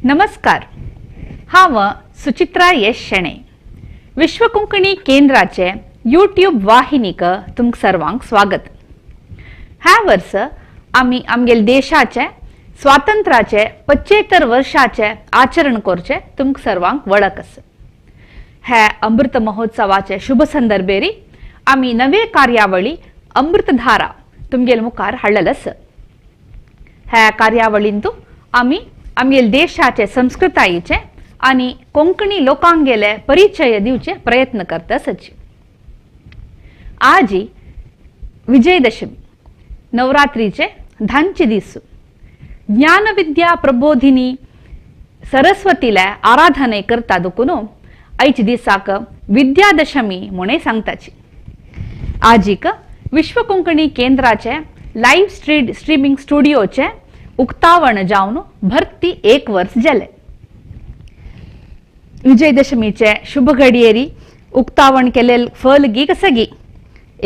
नमस्कार. हांव सुचित्रा यश शेणे. विश्व कोंकणी केंद्राचे यूट्यूब वाहिनीक तुमकां सर्वांक स्वागत. ह्या वर्स आमी आमगेल देशाचे स्वातंत्र्याचे 75 वर्षाचे आचरण करचे तुमकां सर्वांक वळख आसा. हे अमृत महोत्सवाचे शुभ संदर्भेरी आमी नवे कार्यावळी अमृतधारा तुमगेल मुखार हाडलेले आसा. ह्या कार्यावळींतू आमी आमगेल देशाचे संस्कृतायेचे आणि कोंकणी लोकांगेले परिचय दिवचे प्रयत्न करता आसाची. आजी विजयदशमी नवरात्रीचे धांचे दीस. ज्ञानविद्या प्रबोधिनी सरस्वतीले आराधने करता दुखून आयच्या दिसाक विद्यादशमी म्हणे सांगताची. आजीक विश्व कोंकणी केंद्राचे लाईव्ह स्ट्रीमिंग स्टुडिओचे उक्तावण जावन भरती 1 वर्ष जाले. विजयदशमीचे शुभ घडयेरी उक्तावण केलेल फलगी कसगी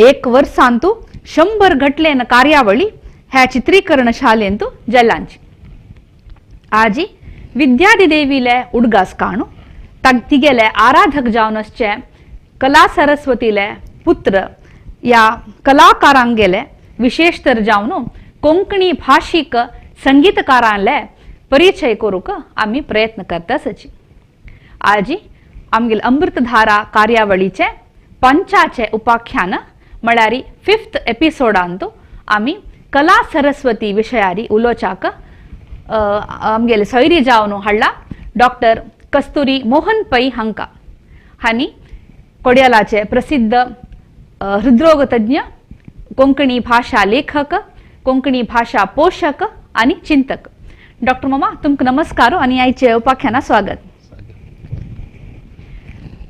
1 वर्सांतू 100 घटलेन कार्यावळी ह्या चित्रीकरण शालेंतू जल्लांची. आजी विद्यादिदेवीले उडगास काणू तिगेले आराधक जावनसचे कला सरस्वतीले पुत्र या कलाकारांगेले विशेषतर जावन कोंकणी भाषिक संगीतकारांले परिचय करूक आमी प्रयत्न करता आसाची. आजी आमगेल अमृतधारा कार्यावळीचे 5चे उपाख्यान म्हळ्यार 5th एपिसोडांतू आमी कला सरस्वती विशयारी उलोवच्याक आमगेले सैरी जावन हाडला डॉक्टर कस्तुरी मोहन पै हांकां. हांणी कोड्यालाचे प्रसिद्ध हृदरोग तज्ञ, कोंकणी भाषा लेखक, कोंकणी भाषा पोषक आणि चिंतक. डॉक्टर मामा तुमकां नमस्कार आणि आयचे उपाख्याना स्वागत.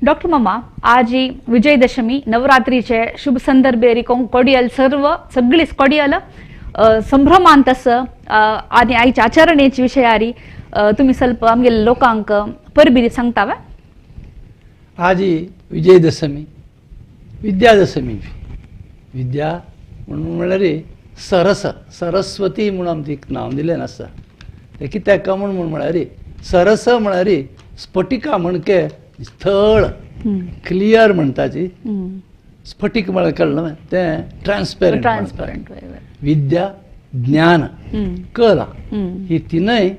डॉक्टर मामा आज विजयदशमी नवरात्रीचे शुभ संदर्भेरी कोडियल सगळी कोडियल संभ्रमांत आणि आयच्या आचरणेची विशयारी तुम्ही ಸ್ವಲ್ಪ आमगे लोकांक परबीरी सांगतावा. आज विजयदशमी विद्यादशमी. विद्या म्हणून म्हळ्यार सरस्वती म्हणून आमचे एक नाव दिलें आसा. ते कित्याक म्हणून म्हळ्यार सरस म्हळ्यार स्फटिका म्हणके स्थळ क्लियर म्हणटाची. स्फटिक म्हळ्यार कळ्ळें तें ट्रान्सपेरंट. विद्या ज्ञान कला ही तिनय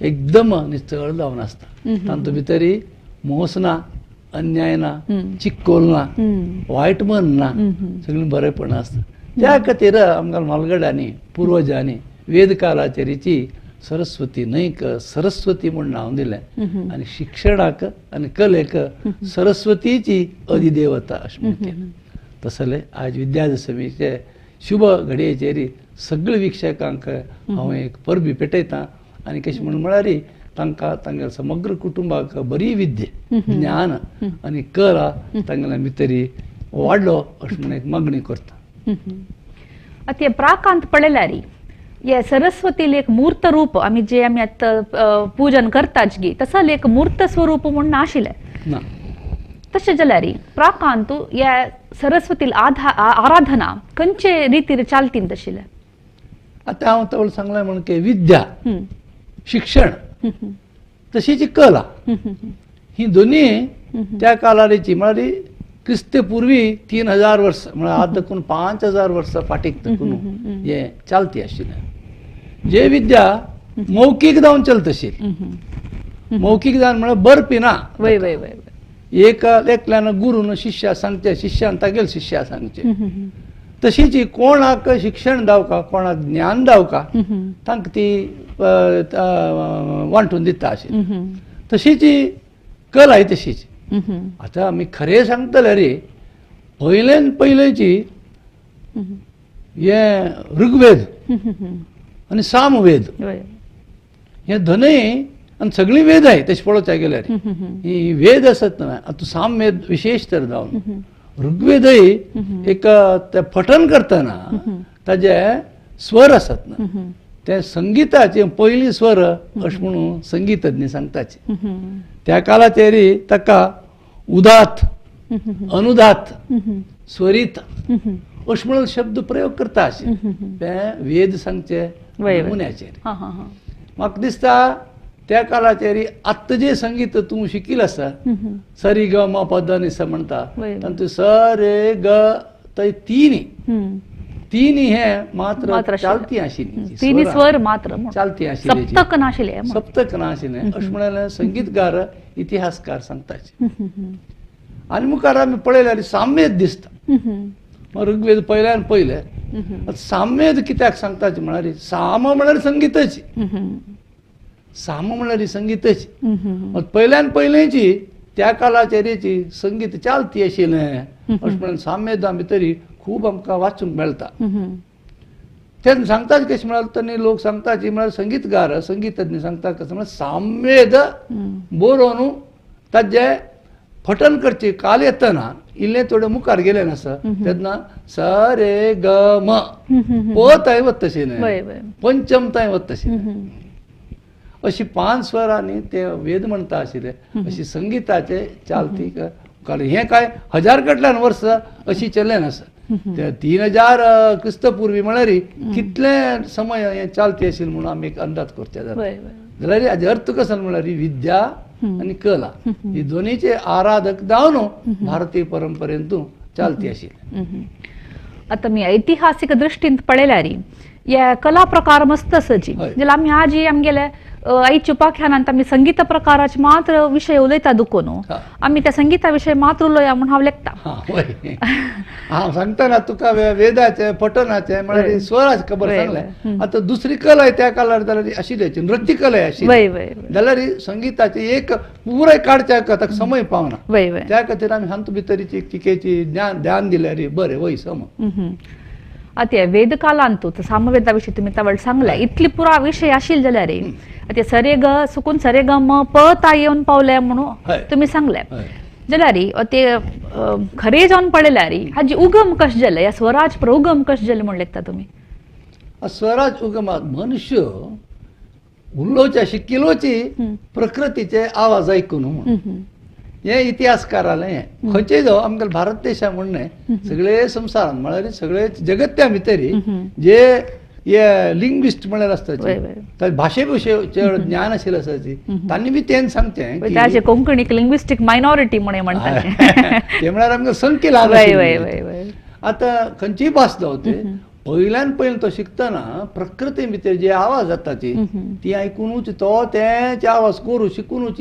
एकदम निस्तळ जावन आसता. तातूंत भितर मोस ना, अन्याय ना, चिक्कोल ना, वायट मन ना, सगळें बरेपण आसता. त्या खातीर आमकां म्हालगड्यांनी पुर्वजांनी वेदकालाचेरीची सरस्वती न्हयक सरस्वती म्हूण नांव दिलें. आनी शिक्षणाक आनी कलेक सरस्वतीची अधिदेवता अशें म्हणटा. तसले आज विद्यादशमीचे शुभ घडयेचेर सगळे विक्षकांक हांव एक परबी पेटयतां. आनी कशें म्हणून म्हळ्यार तांकां तांगेल्या समग्र कुटुंबाक बरी विद्या ज्ञान आनी कला तांगेल्या भितर वाडलो अशें म्हणून एक मागणी करता. अति प्राकांत पळयल्यार हे सरस्वतीले एक मूर्त रूप आमी आतां पूजन करताच गी तसं एक मूर्त स्वरूप म्हणून नाशिल्लें ना. तशें जाल्यार प्राकांत ह्या सरस्वतीला आराधना खंयचे रितीर चालतीन तशिल्लें. आतां हांव तवळ सांगलें म्हण की विद्या शिक्षण तशीच कला ही दोनी त्या कालारीची म्हळ्यार क्रिस्तेपूर्वी 3000 वर्स म्हळ्यार आज देखून 5000 वर्स फाटीक देखून हे चालती आशिल्लें. जे विद्या मौखीक जावन चलतशी. मौखीक जावन म्हळ्यार बरपी ना. एक एकल्यान गुरून शिष्या सांगचे, शिष्यान तागेल शिष्या सांगचे. तशीच कोणाक शिक्षण जावका, कोणाक ज्ञान जावका तांकां ती वांटून दिता अशी. तशीच कला तशीच. आतां आमी खरें सांगतले रे पयल्यान पयलेची हे ऋग्वेद आनी सामवेद हे दोनूय आनी सगळीं वेद आय तशें पळोवच्या गेल्यार. ही वेद आसत न्हय. आतां सामवेद विशेश तर जावन ऋग्वेदय एक ते पठन करतना ताजे स्वर आसत ना ते संगीताचे पयली स्वर अशें म्हणून संगीतज्ञ सांगताचे. त्या कालाचेर ताका उदात, अनुदात, स्वरीत अशें म्हणून शब्द प्रयोग करता अशें ते वेद सांगचे नमुन्याचेर. म्हाका दिसता त्या काळाचेरी आत्ता जे संगीत तू शिकिल आसा सरी ग म पद नि स म्हणता वय. तातूंत स रे ग थंय तिनी हे मात्र मात्र चालती आशिल्ली तिन्ही स्वर मात्र म्हणून. चालती आशिल्ली सप्तक नाशिले म्हणून. सप्तक ना आशिल्लें अशें म्हणाले संगीतकार इतिहासकार सांगताचे आनी मुखार आमी पळयल्यार साम्यत दिसता मग ऋग्वेद पयल्यान पयले आतां साम्यत कित्याक सांगताचे म्हळ्यार साम म्हळ्यार संगीताची साम म्हळ्यार संगीताची मग पयल्यान पयलेची त्या काळाचेरीची संगीत चालती आशिल्लें अशें म्हणून साम्यता भितरी खूब आमकां वाचूंक मेळटा तेन्ना सांगतात कशें म्हळ्यार तनी लोक सांगताची म्हळ्यार संगीतकार संगीतज्ञ सांगता कशें म्हळ्यार साम्येद बरोवन ताजे फटन करचे काल येतना इल्लें थोडें मुखार गेलें आसा तेन्ना स रे ग म प थंय वता तशें न्हय पंचम थंय वता तशें अशी 5 स्वरांनी ते वेद म्हणटा आशिल्ले अशी संगीताचे चालती कारण हें काय हजार कडल्यान वर्स अशी चल्लें आसा ते 3000 क्रिस्तपुर्वी म्हळ्यार कितले समय हें चालती आशिल्लें म्हणून आमी एक अंदाज करचे जाल्यार हाजे अर्थ कसो म्हळ्यार विद्या आनी कला ही दोनीचे आराधक जावन भारतीय परंपरेंतून चालती आशिल्ली आता मी ऐतिहासिक दृष्टीन पळयल्यार या कला प्रकार मस्त आसाची जाल्यार आमी आजी आमगेले आईच्या उपाख्यानांत आमी संगीत प्रकाराचे मात्र विशय उलयता दुखून आमी त्या संगीता विशय मात्र उलया म्हणून हांव लेखता हांव सांगतना तुका वेदाचे पठणाचे म्हळ्यार स्वराची खबर सांगलें आता दुसरी कला त्या काळार जाल्यार आशिल्ली नृत्य कला आशिल्ली जाल्यार संगीताचे एक पुराय काडच्या ताका समय पावना त्या खातीर आमी हांतू भितरीची टिकेची ध्यान दिल्यार बरें वय सम आता वेदकालांतूच सामवेदा विशीं तुमी तावळ सांगले इतली पुरा विशय आशिल्ले जाल्यार आता सरे ग सुकून सरे ग म प ता येवन पावले म्हणून तुमी सांगले जाल्यार ते खरे जावन पळयल्यार हाजी उगम कशें जालें ह्या स्वराज उगम कशें जालें म्हण लेखता तुमी स्वराज उगमात मनुष्य उलोवच्या शिकिलोची प्रकृतीचे आवाज आयकून म्हणून हे इतिहासकाराले खंयचे जावं आमकां भारत देशा म्हणणे सगळे संवसारान म्हळ्यार सगळे जगत्या भितरी जे हे लिंग्विस्ट म्हळ्यार आसता भाशे विशयी ज्ञान आशिल्लें आसाची तांणी बी तें सांगचें ताजे कोंकणीक लिंग्विस्टीक मायनॉरिटी म्हणे म्हणटा ते म्हळ्यार आमकां संख्या ल्हान आतां खंयचीय भास जावं ते पयल्यान पयलीं तो शिकतना प्रकृती भितर जे आवाज जाताची ती आयकूनच तो तेचे आवाज करू शिकूनच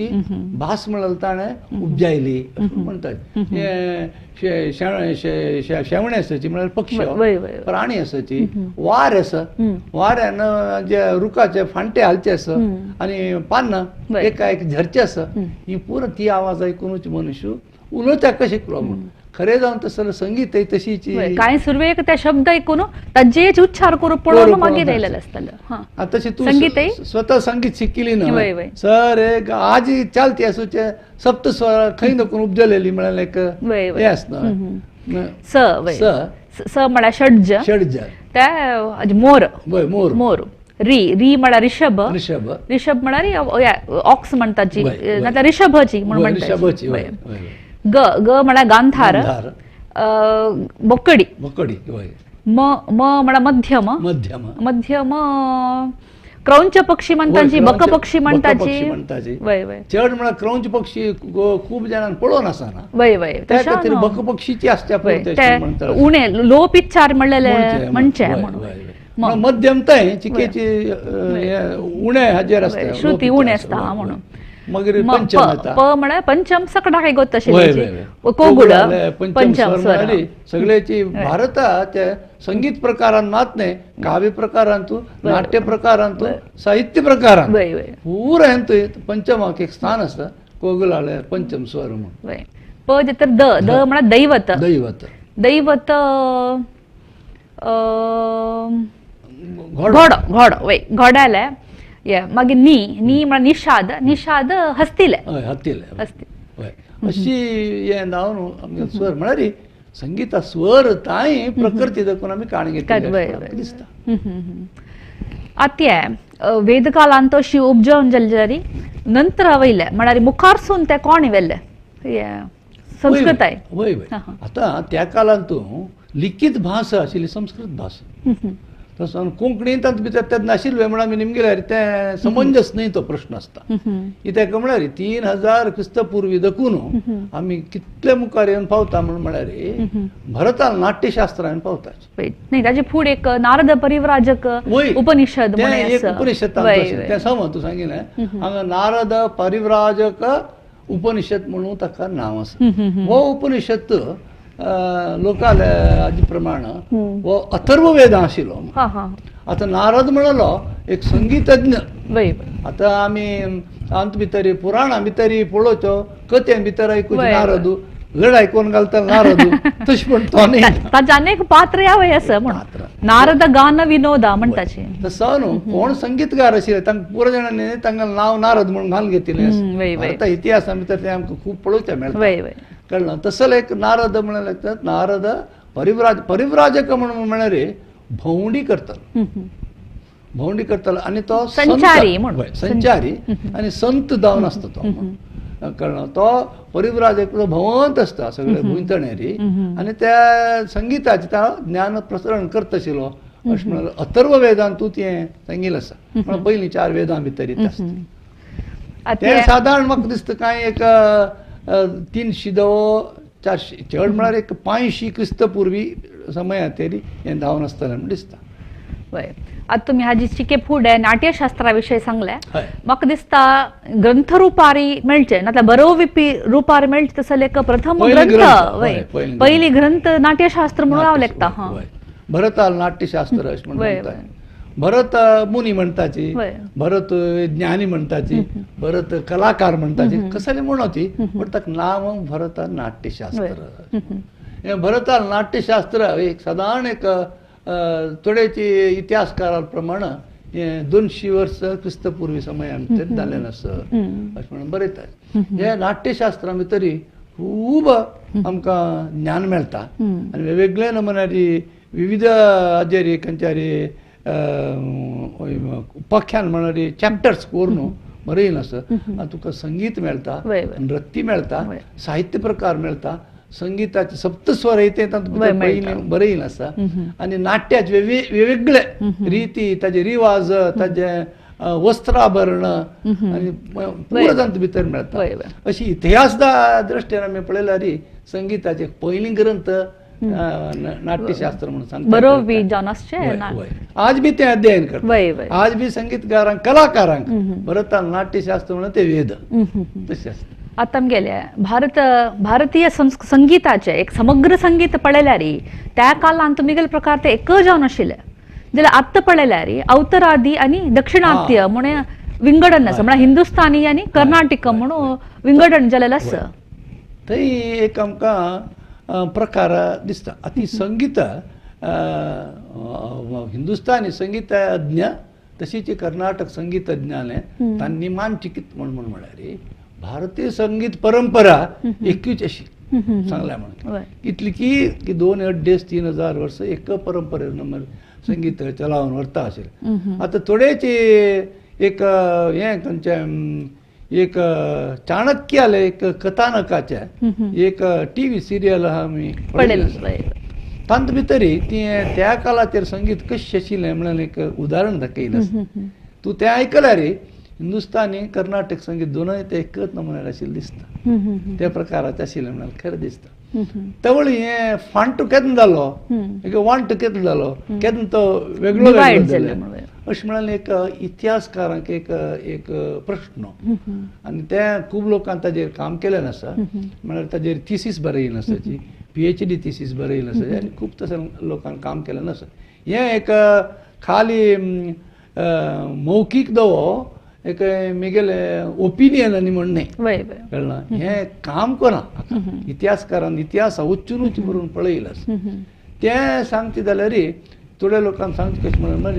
भास म्हळ्यार ताणें उपजायली म्हणटात शेवणे आसाची म्हळ्यार पक्षी प्राणी आसाची वार आसा वाऱ्यान जे रुखाचे फांटे हालचे आसा आनी पानां एका एक झरचे आसा ही पुरो ती आवाज आयकूनच मनुष्य उलोवच्याक शिकलो म्हणून खरें जावन तसलें संगीत तशीची कांय सुरवेक ते शब्द आयकून ताजेच उच्चार करून पळोवन मागीर येयलेलें आसतालें आतां तशें तूं स्वता संगीत शिकिली न्हय सर एक आज चालती आसूचे सप्तस्वर खंय नकून उपजलेली म्हळ्यार एक हें आसना स म्हळ्यार षड्ज षड्ज ते मोर मोर मोर री म्हळ्यार रिषभ रिषभ म्हळ्यार ऑक्स म्हणटाची नाल्यार रिषभची म्हणून म्हणटा ग ग म्हळ्यार गांधार बोकडी म म्हळ्यार मध्यम मध्यम क्रौंच पक्षी म्हणटाची बक पक्षी म्हणटाची चड म्हळ्यार क्रौंच पक्षी खूब जाणांक पळोवन आसना त्या खातीर बक पक्षीची आसच्या उणे लो पिच्चार म्हणलेले म्हणचे म्हणून मध्यम थंय चिकेची उणे हाजेर आसता श्रुती उणे आसता म्हणून मागीर पंचम येता प म्हळ्यार पंचम सकटा काय गोत तशें कोगुळ पंचम स्वर सगळ्याची भारताचे संगीत प्रकारान मात न्हय काव्य प्रकारांतू नाट्य प्रकारांतू साहित्य प्रकारांत पुराय थंय पंचमाक एक स्थान आसता कोगुलाले पंचम स्वर म्हणून प जे तर द म्हळ्यार दैवत दैवत दैवत घोडो घोडो वय घोड्याले मागीर नी म्हळ्यार निषाद निषाद हस्तिले अशी हे नांव न्हू आमगे स्वर म्हळ्यार संगीता स्वर ताय प्रकृती देखून आमी काणी घेतली दिसता आत्या वेदकालांत अशी उपजोवन जाली नंतर वयले म्हळ्यार मुखारसून ते कोण व्हेल्ले संस्कृताय वय वय आतां त्या काळांतू लिखीत भास आशिल्ली संस्कृत भास तसं कोंकणी तांत भितर तें नाशिल्लें म्हण आमी निमगेल्यार तें समंजस न्ही तो प्रश्न आसता कित्याक म्हळ्यार 3000 क्रिस्तपुर्वी देखून आमी कितले मुखार येवन पावता म्हळ्यार भरताल नाट्यशास्त्रान पावता नाही ताचे फुडें एक नारद परिव्राजक उपनिषद तें म्हणून एक आसा. उपनिषद तें समज तूं सांगिल्लें हांगा नारद परिव्राजक उपनिषद म्हणून ताका नांव आसा हो उपनिषद लोकाल हाजे प्रमाण हो अथर्व वेद आशिल्लो. हा हा आतां नारद म्हणलो एक संगीतज्ञ. वय आतां आमी अंत भितर पुराणां भितर पळोवच्यो कथेन भितर आयकुचे नारद गड आयकून घालता नारद तशें पण तो न्ही ताचे अनेक पात्र यावय आसा म्हणून नारद गान विनोदा म्हणटाचे तसो न्हू कोण संगीतकार आशिल्ले तांकां पुरो जाणांनी तांकां नांव नारद म्हणून घालून घेतिल्लें आतां इतिहासा भितर तें आमकां खूब पळोवचें मेळटा कळ्ळें. तसो एक नारद म्हणून लागतात नारद परिव्राजक म्हणून म्हळ्यार भोंवडी करता भोंवडी करतालो आनी तो संचारी संचारी आनी संत जावन आसता तो कळ्ळें. तो परिव्राजक भोंवत आसता सगळे भुंयतणेरी आनी त्या संगीताचें तो ज्ञान प्रसरण करता आशिल्लो अशें म्हणून अथर्व वेदांत तूं तें सांगिल्लें आसा म्हळ्यार पयलीं 4 वेदां भितर येता आसता तें सादारण म्हाका दिसता कांय एक 300 400 चड म्हळ्यार एक 500 क्रिस्तपुर्वी समयाचेर हें जावन आसतलें म्हण दिसता. वय आता तुम्ही हाजी शिके फुडें नाट्यशास्त्रा विशयी सांगले म्हाका दिसता ग्रंथ रुपारी मेळचे नाल्यार बरोवपी रुपार मेळचे तसो लेख प्रथम ग्रंथ वय पयली ग्रंथ नाट्यशास्त्र म्हणून हांव लेखता. हा भरताल नाट्यशास्त्र अशें म्हणटा. भरत मुनी म्हणटाची भरत ज्ञानी म्हणटाची भरत कलाकार म्हणटाची कसले म्हणोची पण ताका नांव भरत नाट्यशास्त्र. हे भरताल नाट्यशास्त्र एक सादारण एक थोडेची इतिहासकारा प्रमाण 200 वर्स क्रिस्तपुर्वी समयान जाल्लें आसा अशें म्हणून बरयतात. हे नाट्यशास्त्रा भितर खूब आमकां ज्ञान मेळटा आनी वेगवेगळे नमुन्याची विविध हाजेर खंयच्यार उपाख्यान म्हणणारी चॅप्टर्स करून बरयन आसा. तुका संगीत मेळटा नृत्य मेळटा साहित्य प्रकार मेळटा संगीताचे सप्तस्वर बरयन आसा आनी नाट्याचे वेगवेगळे रिती ताजे रिवाज ताजे वस्त्राभरण आनी पुराजांत भितर मेळटा. अशी इतिहास दृश्टीन आमी पळयल्यार संगीताचे पयलीं ग्रंथ नाट्यशास्त्र म्हणून सांगता. आज बी ते अध्ययन करता आज बी संगीतकारांक कलाकारांक भरताल नाट्यशास्त्र म्हणून ते वेद तशें आसता. आता गेले भारतीय संगीताचे एक समग्र संगीत पळयल्यार त्या काळान तुमगेले प्रकार ते एक जावन आशिल्ले जाल्यार आत्तां पळयल्यार अवतरादी आनी दक्षिणात्य म्हणून विंगडन आसा म्हळ्यार हिंदुस्थानी आनी कर्नाटक म्हणून विंगडन जाल्लें आसा. थंय एक आमकां प्रकार दिसता. आतां संगीत हिंदुस्थानी संगीतज्ञ तशीच कर्नाटक संगीतज्ञान तांणी मानचिकीत म्हणून म्हळ्यार भारतीय संगीत परंपरा एकूच अशी सांगल्या म्हणून इतली की 2-2.5-3,000 वर्स एक परंपरेन संगीत चलावन व्हरता आशिल्लें. आतां थोडेचे एक हें खंयचें एक चाणक्याले एक कथानकाचे एक टीव्ही सिरियल आमी पळयलें तांत भितर ती त्या काळाचेर संगीत कशें आशिल्लें म्हणून एक उदाहरण दाखयलें. तूं तें आयकल्यार हिंदुस्थानी कर्नाटक संगीत दोनूय ते एकच नमुन्यार आशिल्लें दिसता. त्या प्रकाराचें आशिल्लें म्हणून खरें दिसता. तेवळी हें फांट केन्ना जालो एक वांट केन्ना जालो केन्ना तो वेगळो जालो अशें म्हणून एक इतिहासकारांक एक प्रश्न आनी ते खूब लोकांन ताजेर काम केलें आसा. म्हळ्यार ताजेर थिसीस बरयन आसाची PhD थिसीस बरयन आसा आनी खूब तशें लोकांन काम केलें आसा. हें एक खाली मौखीक दवो एक म्हगेले ओपिनियन आनी म्हणणें कळ्ळें. हें काम करा इतिहासकारान इतिहास उच्चून उच्च करून पळयलां आसा. तें सांगता जाल्यार थोड्या लोकांक सांगता कशें म्हणल्यार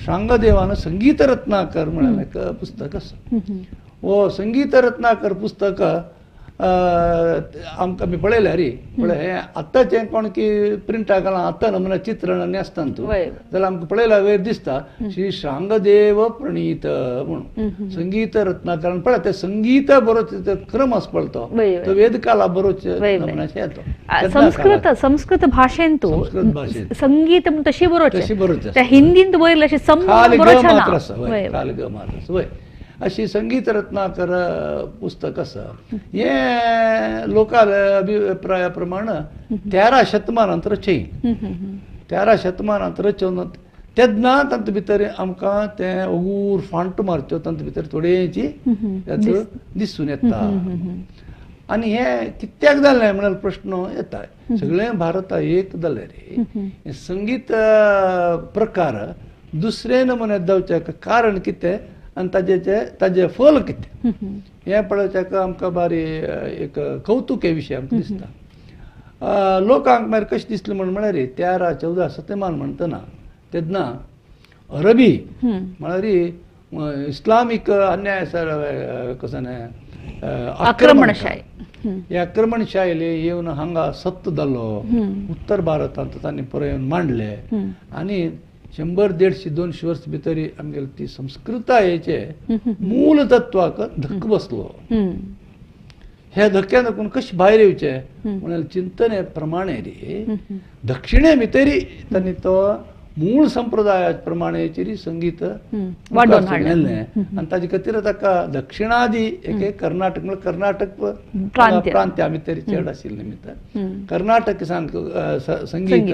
शांगदेवान संगीत रत्नाकर म्हणून एक पुस्तक आसा. हो संगीत रत्नाकर पुस्तक आमकां आमी पळयलें रे पळय हें आत्ताचें कोण की प्रिंटाक घालून आत्ता नमुना चित्रण आनी आसता न्हू तूं वय. जाल्यार आमकां पळयला वेळ दिसता श्री श्रांगदेव प्रणीत म्हणून संगीत रत्नाकरण पळय ते संगीत बरोवचे क्रम आसा पळय तो वय, वय. तो वेदकाला बरोवचे वय, वय. नमुन्याचे येतो संस्कृत भाशेंतू संस्कृत भाशेंत. संगीत म्हण तशी बरोवचे तशी बरोवचे त्या हिंदींत बरयले अशें खाली ग बरोवचे मात्र आसा ना वय खाली ग मात्र आसा वय अशी संगीत रत्नाकर पुस्तक आसा हें लोकल अभिप्राया प्रमाण 13 शतमानांत रचयिल्लें 13 शतमानांत रचोवन तेन्ना तांचे भितर आमकां तें उगूर फांट मारच्यो तांचे भितर थोड्यांची दिसून येता आनी हें कित्याक जालें म्हळ्यार प्रश्न येता सगळें भारत एक जालें रे हें संगीत प्रकार दुसरे नमुन्यात जावचें कारण कितें आनी ताजें फल कितें हें पळोवच्याक आमकां बारी एक कौतुके विशय आमकां दिसता लोकांक मागीर कशें दिसलें म्हळ्यार 13-14 शतमान म्हणटना तेन्ना अरबी म्हळ्यार इस्लामीक अन्याय कसो आक्रमणशाही हे आक्रमणशायेले येवन हांगा सत्त जालो उत्तर भारतांत तांणी परत मांडले आनी 100-150-200 वर्स भितर आमगेली ती संस्कृतायेचे मूल तत्वाक धक्को बसलो ह्या धक्क्यान लागून कशें भायर येवचें म्हळ्यार चिंतने प्रमाणे रे दक्षिणे भितरी तांणी तो मूळ संप्रदाया प्रमाणेचेर संगीत वाडोवन हाडलें आनी ताजे खातीर ताका दक्षिणादी एक कर्नाटक म्हळ्यार कर्नाटक प्रांत्या भितर चड आशिल्ले निमित्त कर्नाटक संगीत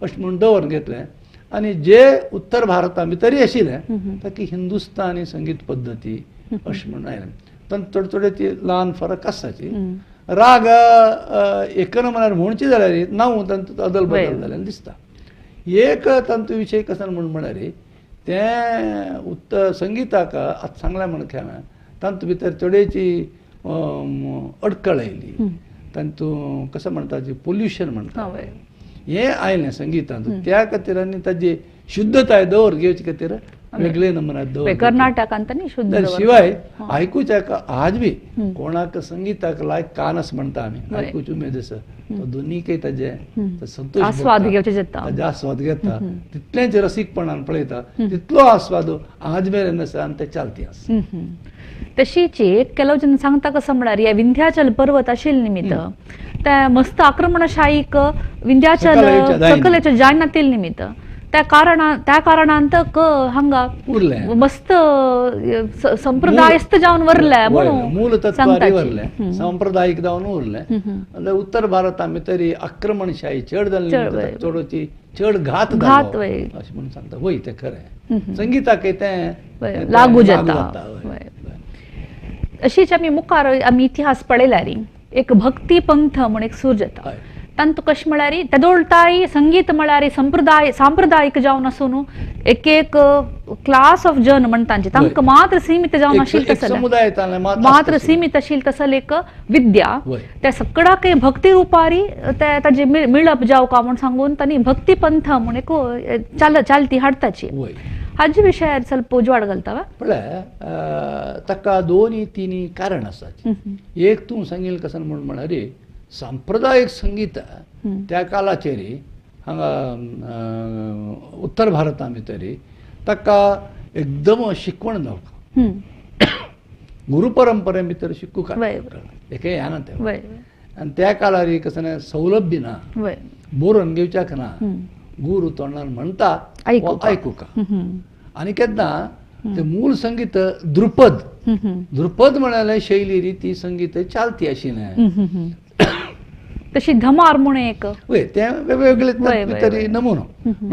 अशें म्हणून दवरून घेतलें आनी जे उत्तर भारता भितरी आशिल्लें ताका हिंदुस्तानी संगीत पद्दती अशें म्हणून आयलें तांत थोडे ती ल्हान फरक आसाची राग एक नमुन्यार म्हणची जाल्यार नांव तांचो अदल बदल जालें दिसता एक तांचो विशय कसो म्हळ्यार तें उत्तर संगीताक आतां सांगलें म्हण खेळां तांचे भितर थोडेची अडकळ आयली तांतूं कसो म्हणटा जी पोल्युशन म्हणटा हें आयलें संगीतांत त्या खातीर आनी ताजी शुद्धताय दवर घेवचे खातीर वेगळे नमुन्यात दवर कर्नाटकांत न्ही शुद्ध शिवाय आयकूच्याक आज बी कोणाक संगीताक लायक कान आसा म्हणटा आमी आयकूच उमेद आसा तो दोनीकय ताजे संतोष आस्वाद घेवचे जाता ताजे आस्वाद घेता तितलेंच रसीकपणान पळयता तितलो आस्वाद आज मेरेन आसा आनी ते चालती आसा तशीच केलो जन सांगता कसं म्हळ्यार हे विंध्याचल पर्वत आशिल्ले निमित्त त्या मस्त आक्रमणशाहीक विंध्याचल सकलेच्या जायनातील निमित्त त्या कारणांत हांगा मस्त संप्रदायस्थ जावन वरले म्हणून मूल तत्वारी वरले सांप्रदायिक जावन उरले जाल्यार उत्तर भारता भितर आक्रमणशाही चड जाल्ली चडोची चड घात अशें म्हणून सांगता वय तें खरें संगीताक तें लागू जाता अशीच आमी मुखार आमी इतिहास पळयल्यार एक भक्ती पंथ म्हूण एक सूर जाता तांतूं कशें म्हळ्यार तेदोळताय संगीत म्हळ्यार सांप्रदायिक जावन आसूं न्हू एक क्लास ऑफ जन म्हणटा तांकां मात्र सीमित जावन आशिल्लें तसलें मात्र सीमित आशिल्लें तसलें एक विद्या त्या सगळ्याक भक्ती रुपारी ताजे मिळप जावका म्हूण सांगून तांणी भक्ती पंथ म्हूण एक चालती हाडताची हाजे विशयार ಸ್ವಲ್ಪ उजवाड घालता पळय ताका 2-3 कारण आसात एक तूं सांगिल्लें कसन म्हळ्यार सांप्रदायिक संगीत त्या काळाचेर हांगा उत्तर भारता भितर ताका एकदम शिकवण जावका गुरू परंपरे भितर शिकूंक एकय ह्या ना तें आनी त्या काळार कसं सौलभ्य ना बरोवन घेवच्याक ना गुरू तोंडान म्हणटा आयकुका आनी केन्ना ते मूळ संगीत ध्रुपद म्हणाले शैली रीती संगीत चालती आशिल्लें तशी धमार म्हूण एक ते वेगवेगळे भितर नमुनो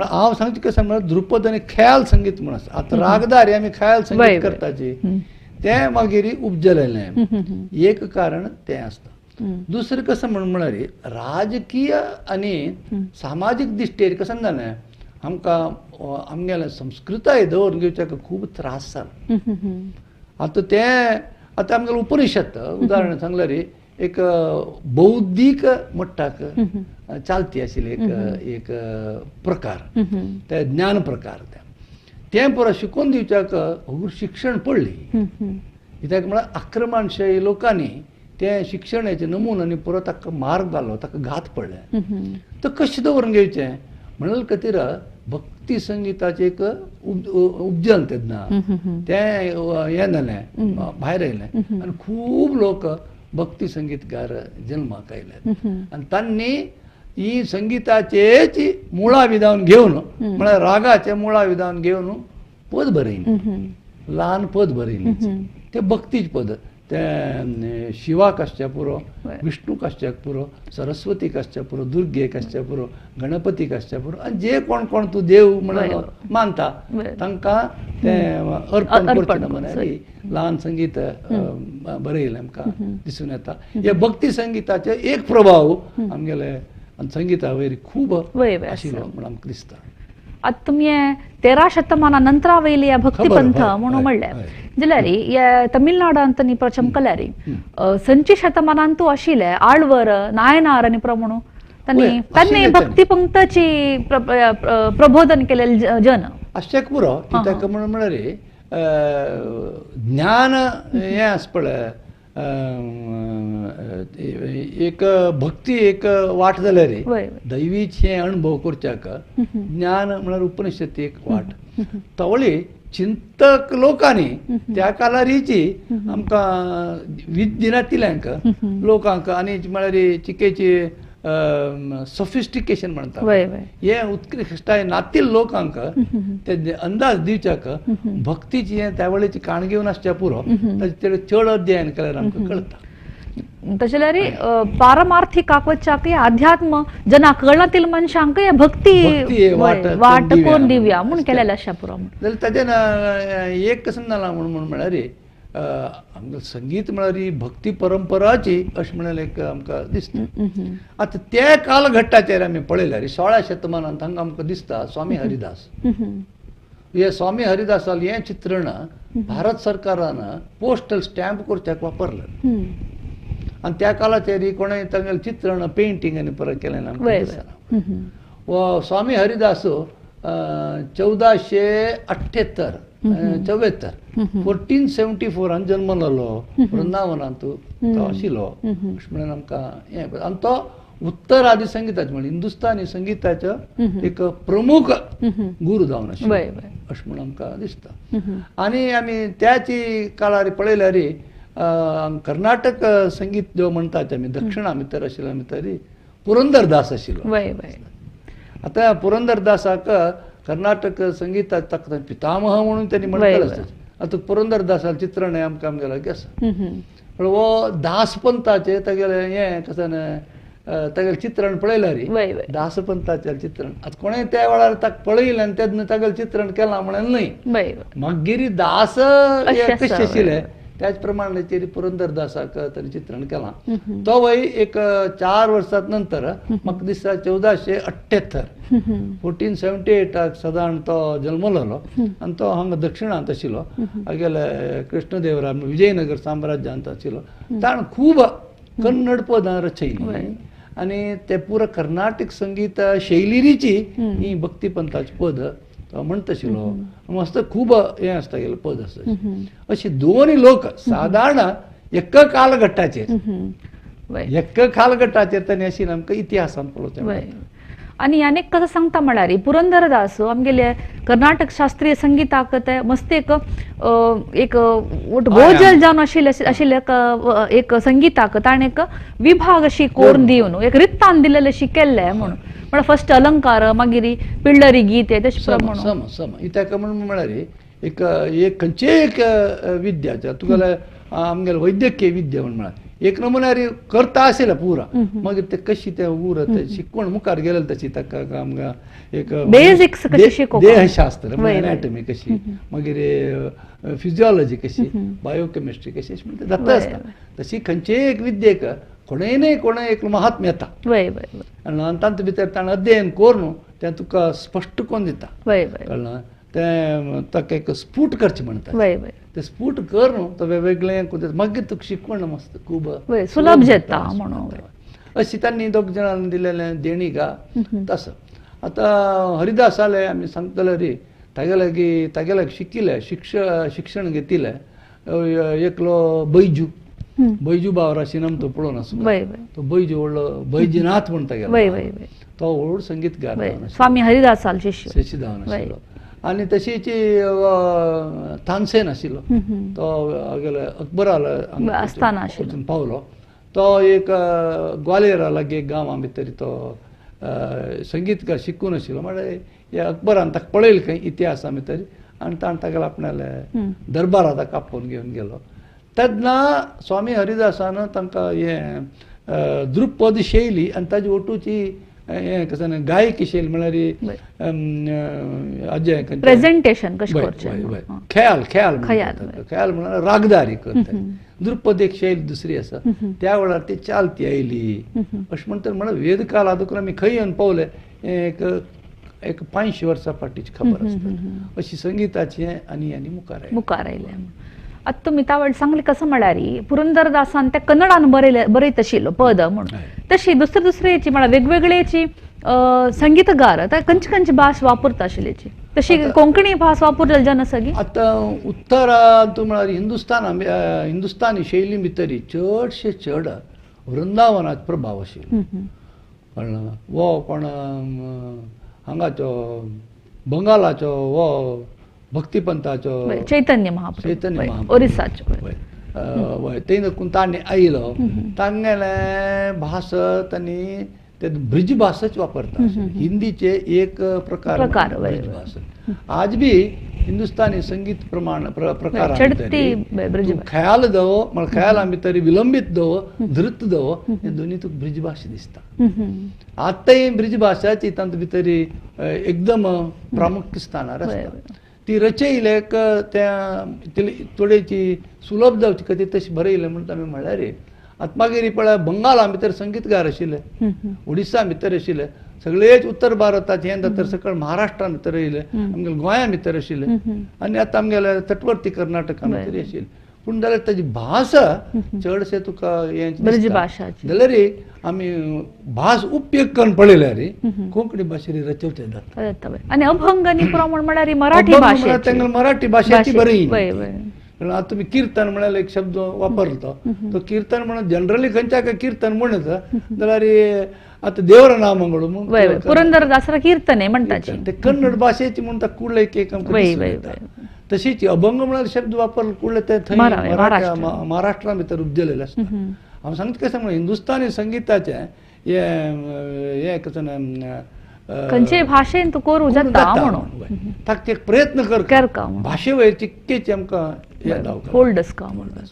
हांव सांगचें कशें म्हळ्यार ध्रुपद आनी ख्याल संगीत म्हूण आसा आतां रागदारी आमी ख्याल संगीत करताची तें मागीर उपजलेलें एक कारण तें आसता दुसरें कसं म्हळ्यार राजकीय आनी सामाजीक दिश्टेर कसं जालें आमकां आमगेले संस्कृताय दवरून घेवच्याक खूब त्रास जाला आतां आमगेले उपनिषद उदाहरण सांगल्यार एक बौद्धीक मट्टाक चालती आशिल्ले एक प्रकार ते ज्ञान प्रकार तें परत शिकून दिवच्याक शिक्षण पडली कित्याक म्हळ्यार आक्रमणशाही लोकांनी ते शिक्षणाचे नमुने पुरो ताका मार्ग घालो ताका घात पडले तर कशें दवरून घेवचें म्हणल्यार खातीर भक्ती संगीताचे एक उपजन तेन्ना तें हें जालें भायर आयलें आनी खूब लोक भक्ती संगीतकार जल्माक आयले आनी तांणी ही संगीताचेच मुळा विधान घेवन म्हळ्यार रागाचे मुळा विधान घेवन पद बरयली ल्हान पद बरयली ते भक्तीच पद ते शिवाक आसचे पुरो विष्णूक आसचे पुरो सरस्वतीक आसचे पुरो दुर्गेक आसचे पुरो गणपतीक आसचे पुरो आनी जे कोण कोण तूं देव म्हणून मानता तांकां ते अर्पण करचें म्हणारी ल्हान संगीत बरयलें आमकां दिसून येता हे भक्ती संगीताचे एक प्रभाव आमगेले संगीता वयर खूब आशिल्लो म्हणून आमकां दिसता आता तुम्ही 13 शतमानानंतर वयली या भक्तीपंथ म्हणून म्हणल्यार जाल्यार या तमिळनाडांत न्ही चमकल्यारी संची शतमानांतू आशिल्ले आळवर नायनार आनी प्रमाण त्यांनी भक्तीपंथाची प्रबोधन केलेले जन आसचेक पुरो कित्याक म्हळ्यार ज्ञान हें आस पळय एक भक्ती एक वाट जाल्यार दैवीचे अनुभव करच्याक ज्ञान म्हळ्यार उपनिषद एक वाट तवळी चिंतक लोकांनी त्या कालारीची आमकां विद्येनातिल्यांक लोकांक आनी म्हळ्यार चिकेची सोफिस्टिकेशन म्हणटा हे उत्कृश्टाय नातील लोकांक ते अंदाज दिवच्याक भक्तीची हे त्या वेळेची काण घेवन आसच्या पुरो ताचे चड अध्ययन केल्यार आमकां कळटा तशें पारमार्थीक वच्चाक अध्यात्म जना कळनातील मनशांक हे भक्ती वाट कोण दिवया म्हूण केलेलें आसच्या पुरो जाल्यार ताजें एक कसं जाला म्हणून म्हळ्यार आमकां संगीत म्हळ्यार ही भक्ती परंपराची अशें म्हळ्यार एक आमकां दिसता आतां त्या कालघट्टाचेर आमी पळयल्यार 16 शतमानांत हांगा आमकां दिसता स्वामी हरिदास हे स्वामी हरिदासाल हें चित्रण भारत सरकारान पोस्टल स्टॅम्प करच्याक वापरलें आनी त्या कालाचेर कोणें तांगेलें चित्रण पेंटींग आनी परत केलें आमकां दिसना वो स्वामी हरिदास 1478 1474 जल्मलो वृंदावनांत तो आशिल्लो अशें म्हणून आमकां हें आनी तो उत्तर आदी संगीताचो म्हणजे हिंदुस्तानी संगीताचो एक प्रमुख गुरू जावन आशिल्लो अशें म्हणून आमकां दिसता आनी आमी त्याची काळार पळयल्यार कर्नाटक संगीत जो म्हणटात आमी दक्षिणा भितर आशिल्लो भितर पुरंदरदास आशिल्लो आतां पुरंदरदासाक कर्नाटक संगीताक ताका पितामह म्हणून त्यांनी म्हणटाले आतां पुरंदरदासाचें चित्रण हें आमकां आमगेलें आसा वो दासपंथाचें तागेलें हें कसन तागेलें चित्रण पळयल्यार दासपंथाचें चित्रण आतां कोणें त्या वेळार ताका पळयलें आनी तेन्ना तागेलें चित्रण केलां म्हणून न्हय मागीर दास कशें आशिल्ले त्याच प्रमाणाचेर पुरंदरदासाक ताणें चित्रण केलां तो वय एक 4 वर्सां नंतर म्हाका दिसता 1478 1478 सादारण तो जल्मलो आनी तो हांगा दक्षिणांत आशिल्लो आगेले कृष्णदेवराय विजयनगर साम्राज्यांत आशिल्लो ताणें खूब कन्नड पदां रचयलीं आनी ते पुरो कर्नाटक संगीत शैलीरीची ही भक्तीपंथाची पद म्हणत आशिल्लो मस्त खूब हें आसता गेलें पद आसता अशे दोनूय लोक सादारण एक कालघट्टाचेर तांणी आशिल्लें आमकां इतिहासान पळोवचें आणि अनेक कसं सांगता म्हळ्यार पुरंदरदास आमगेले कर्नाटक शास्त्रीय संगीताक ते मस्त एक गोजल जावन आशिल्ले एक संगीताक ताणें एक विभाग अशी कोरून दिवन एक रित्तान दिलेले अशी केल्ले म्हणून म्हळ्यार फर्स्ट अलंकार मागीर पिल्लरी गीत हे तशें प्रमाण ताका म्हणून म्हळ्यार एक खंयचेय एक विद्या तुगेले आमगेले वैद्यकीय विद्या म्हण म्हळ्यार एक नमुन्यार करता आशिल्लें पुरा मागीर ते कशी ते उर शिकवण मुखार गेलें तशी ताका आमकां एक बेसिक्स देहशास्त्र एनाटॉमी कशी मागीर फिजिओलॉजी कशी बायोकेमिस्ट्री कशी अशें जाता आसता तशी खंयचेय एक विद्येक कोणेय न्हय कोणेय एक महात्म्य येता आनी तांचे भितर ताणें अध्ययन करून तें तुका स्पश्ट करून दिता कळ्ळें तें ताका एक स्फूट करचें म्हणटा ते स्फूट कर न्हू तो वेगवेगळें मागीर तुका शिकवण मस्त खूब सुलभ जाता म्हणून अशी तांणी दोग जाणांनी दिलेलें देणीक तसो आतां हरिदासाले आमी सांगतले रे तागेले शिकिल्ले शिक्षण घेतिल्ले एकलो बैजू बैजू बावराशीनम तो पळोवन आसलो वय वय तो बैजू व्हडलो बैजनाथ म्हणटा वय गेलो वय वय तो व्हड संगीतकार वय जावन आशिल्लो. स्वामी हरिदासाल शिष्य शशी जावन वय. आशिल्लो आनी तशीच तानसेन आशिल्लो तो आगेले अकबराला आसताना आशिल्लो. वचून पावलो तो एक ग्वालियरा लागीं एक गांवां भितर तो संगीतकार शिकून आशिल्लो म्हळ्यार हे अकबरान ताका पळयलें खंय इतिहासा भितर आनी ताणें ताका आपणाले दरबारात ताका आपोवन घेवन गेलो. तेन्ना स्वामी हरिदासान तांकां हे द्रुपद शैली आनी ताजी ओटूची हें कशें जालें गायकी शैली म्हळ्यार अजय प्रेझेंटेशन कशें करचें ख्याल ख्याल ख्याल, म्हणटात. ख्याल म्हळ्यार रागदारी करता द्रुपद एक शैली दुसरी आसा त्या वेळार ती चालती आयली अशें म्हणटा म्हळ्यार वेदकाल आदोकर आमी खंय येवन पावले एक 500 वर्सां फाटीची खबर आसता अशी संगीताची आनी मुखार आयले. आतां तुमी त्या वेळार सांगलें कसं म्हळ्यार पुरंदरदासान ते कन्नडान बरयत आशिल्लो पद म्हणून तशी दुसरेची म्हळ्यार वेगवेगळेची संगीतगार खंयची भास वापरता आशिल्लीची तशी कोंकणी भास वापरलेली जेन्ना सगळी आतां उत्तरांत म्हळ्यार हिंदुस्तानी शैली भितर चडशे चड वृंदावनाचो प्रभाव आशिल्लो. कळ्ळें वो कोण हांगाचो बंगालाचो वो भक्तिपंथाचो चैतन्य महाप्रभू ओरिसाचो वय तेनकून ताणें आयलो तांगेले भास तांणी ते ब्रिज भासच वापरता हिंदीचे एक प्रकार ब्रिज भास. आज भी हिंदुस्तानी संगीत प्रकार ख्याल दवो म्हळ्यार ख्याला भितर विलंबीत दवो धृत दवो हे दोनी तुका ब्रिज भास दिसता. आतां ब्रिज भाशाची तांत भितर एकदम प्रामुख्य स्थानार आसता. ती रचयलेक त्या थोडेची सुलभ जावची खातीर तशी बरयलें म्हणटा आमी म्हळ्यार आतां मागीर पळय बंगाला भितर संगीतगार आशिल्ले ओडिसा भितर आशिल्ले सगळेच उत्तर भारताचे हें जाता सकयल महाराष्ट्रान भितर येयले आमगेले गोंया भितर आशिल्ले आनी आतां आमगेले तटवर्ती कर्नाटका भितर आशिल्ले पूण जाल्यार ताजी भास चडशे तुका हें जाल्यार आमी भास उपयोग करून पळयल्यार कोंकणी भाशेर रचवचे जाता. आनी अभंग आनी प्रमाण म्हळ्यार मराठी भाशा तांगेली मराठी भाशेची बरी आतां तुमी कीर्तन म्हळ्यार एक शब्द वापरलो तो कीर्तन म्हणून जनरली खंयच्या कीर्तन म्हणत जाल्यार आतां देवरा नामंगळ म्हणून पुरंदरदासरा कीर्तन म्हणटाची ते कन्नड भाशेची म्हणटा कुडले एक तशीच अभंग म्हळ्यार शब्द वापरलो कुडले ते थंय महाराष्ट्रा भितर उपजलेले आसता. हांव सांगता कशें म्हळ्यार हिंदुस्तानी संगीताचे हे कशें खंयचे भाशेन तूं करूं जाता म्हणून ताका एक प्रयत्न करता भाशे वयर चिक्केची आमकां होल्ड आसता म्हणून.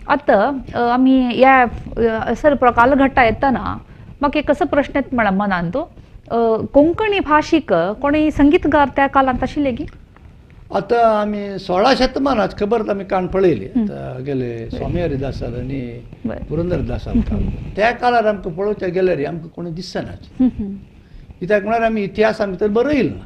आतां आमी ह्या सर कालघट्टा येतना म्हाका एक असो प्रश्न येता म्हळ्यार मनान तो कोंकणी भाशीक कोणी संगीतगार त्या काळांत आशिल्ले की आतां आमी 16 शेतमानाची खबर आमी काण पळयली गेले स्वामी हरिदासाल आनी पुरंदरदासाल त्या काळार आमकां पळोवचें गेल्यार आमकां कोणी दिसनाच कित्याक म्हळ्यार आमी इतिहासा भितर बरयल ना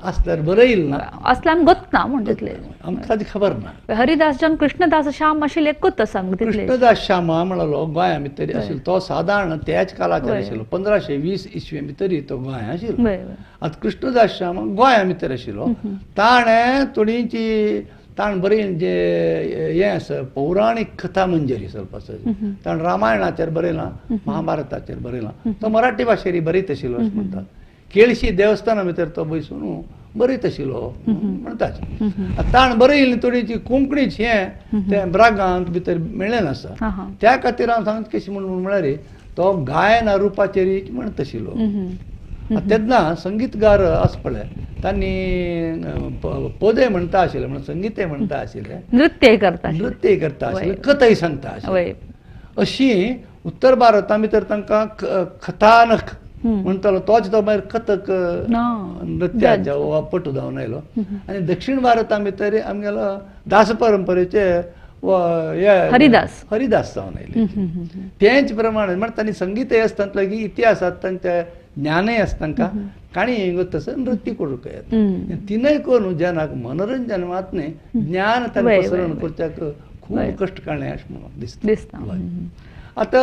आसल्यार बरयल ना असल्यार आमी गोत्ता म्हण तितले आमकां ताची खबर ना. हरिदास जावन कृष्णदास श्याम आशिल्ले एकूच आसा कृष्णदास श्यामा म्हणलो गोंया भितर आशिल्लो तो सादारण त्याच काळाचेर आशिल्लो 1520 इसवी भितर तो गोंया आशिल्लो. आतां कृष्णदास श्याम गोंया भितर आशिल्लो ताणें थोडींची ताण बरयन जे हें आसा पौराणीक कथा मंजरी आसा ताणें रामायणाचेर बरयलां महाभारताचेर बरयलां तो मराठी भाशेर बरयत आशिल्लो अशें म्हणटात. केळशी देवस्थाना भितर तो बसून बरयत आशिल्लो म्हणटात. ताण बरयली थोडीची कोंकणीची हें तें ब्रागांत भितर मेळ्ळें नासता त्या खातीर हांव सांगता कशें म्हणून म्हळ्यार तो गायना रुपाचेर म्हणत आशिल्लो. तेन्ना संगीतगार आस पळय तांणी पदय म्हणटा आशिल्ले म्हणून संगीतय म्हणटा आशिल्ले नृत्य करता आशिल्ले कथय सांगता आशिल्ले. अशी उत्तर भारता भितर तांकां कथानक म्हणटालो तोच तो मागीर कथक नृत्याच्या पटू जावन आयलो. आनी दक्षिण भारता भितर आमगेलो दास परंपरेचे हरिदास जावन आयले. तेंच प्रमाणे म्हण तांणी संगीतय आसता की इतिहासांत तांचे ज्ञानय आसता तांकां काणी तसं नृत्य करूंक येता. तिनय करून जनाक मनोरंजन मात न्ही ज्ञान तांकां पसरण करच्याक खूब कश्ट काणें अशें म्हणून दिसता. आतां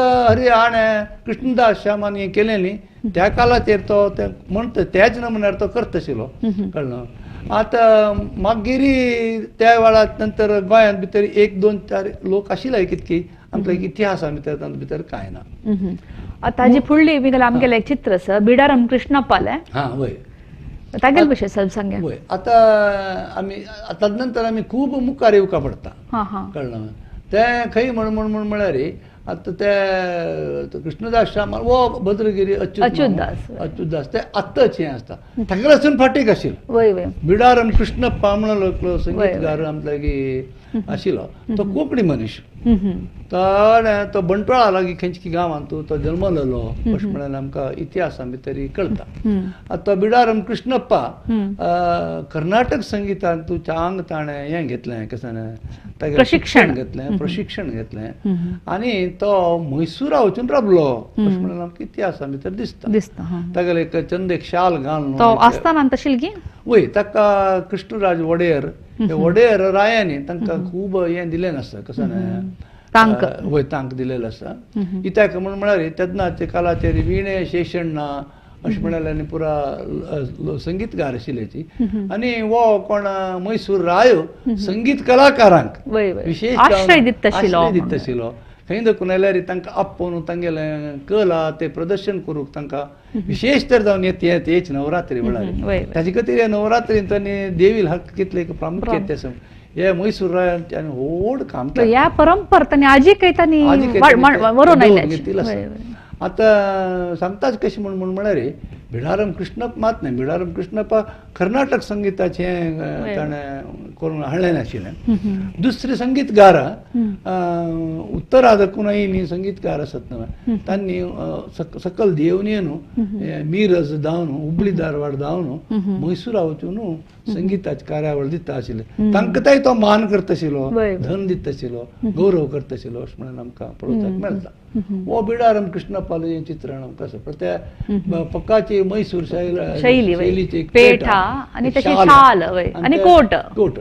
हाणें कृष्णदास श्यामान हें केलें न्ही त्या काळाचेर तो म्हणटा त्याच नमुन्यार तो करता आशिल्लो कळ्ळें. आता मागीरी त्या वेळात नंतर गोंयांत भितर 1-2-4 लोक आशिल्ले कितकी आमच्या इतिहासा भितर तांचे भितर कांय ना. आता हाजी फुडली बिगल आमगेलें एक चित्र आसा बिडाराम कृष्णप्पालें हा वय तागेले विशय सब सांगे. वय आता आमी ताजे नंतर आमी खूब मुखार येवका पडटा हा हा कळ्ळें ते खंय म्हळ्यार आता ते कृष्णदास श्यामाल वो भद्रगिरी अच्युतदास ते आत्ताच हें आसता ताका लागून फाटीक आशिल्लो. वय वय बिडारम कृष्णप्पा म्हणलो संगीतकार आमगे आशिल्लो तो कोंकणी मनीस. तो बंटवाळा लागीं खंयची गांवांत तो जल्मलेलो अशें म्हळ्यार आमकां इतिहासा भितर कळटा. आतां बिडारम कृष्णप्पा कर्नाटक संगीतांत तूं चांग ताणें हें घेतलें कशें प्रशिक्षण घेतलें आनी तो मैसूरा वचून राबलो अशें म्हळ्यार आमकां इतिहासा भितर दिसता. तागेले एक चंदेक शाल घालून तो आसतना तशिल्ली वय ताका कृष्णराज वडेर वडेर रायांनी तांकां खूब हें दिलें आसता कशें वय तांक दिलेलें आसा. कित्याक म्हळ्यार तेन्नाचे कालाचेर विणे शेषण ना अशें म्हळ्यार आनी पुरा संगीतकार आशिल्लेची आनी वो कोण मैसूर रायो संगीत कलाकारांक विशेष आश्रय दिता आशिल्लो. खंय देखून आयल्यार तांकां आपोवन तांगेलें कला ते प्रदर्शन करूंक तांकां विशेष तर जावन येच नवरात्री वेळार ताचे खातीर नवरात्रींत तांणी देवील हक्क कितले प्रामुख्यान आसा हे मैसूर रायांत आनी व्हड काम ह्या परंपरा तांणी आजीक व्हरून आयल्या. आतां सांगताच कशें म्हळ्यार बिडारम कृष्णप्पा मात न्हय बिडारम कृष्णप्पा कर्नाटक संगीताचें ताणें करून हाडलें नाशिल्लें. दुसरे संगीतगारां उत्तरा देखून न्ही संगीतकार आसत न्हय तांणी सकल देवनी न्हू मिरज धांवन हुबळी धारवाड धांवन मैसूरा वचून संगीताची कार्यावळ दिता आशिल्ले. तांकां तो मान करता आशिल्लो धन दिता आशिल्लो गौरव करता आशिल्लो अशें म्हणून आमकां पळोवपाक मेळटा. हो बिडारम कृष्णप्पालें हें चित्रण आमकां आसा पण त्या पक्काची मैसूर शैलीची पेठा आनी तशी शाल आनी कोट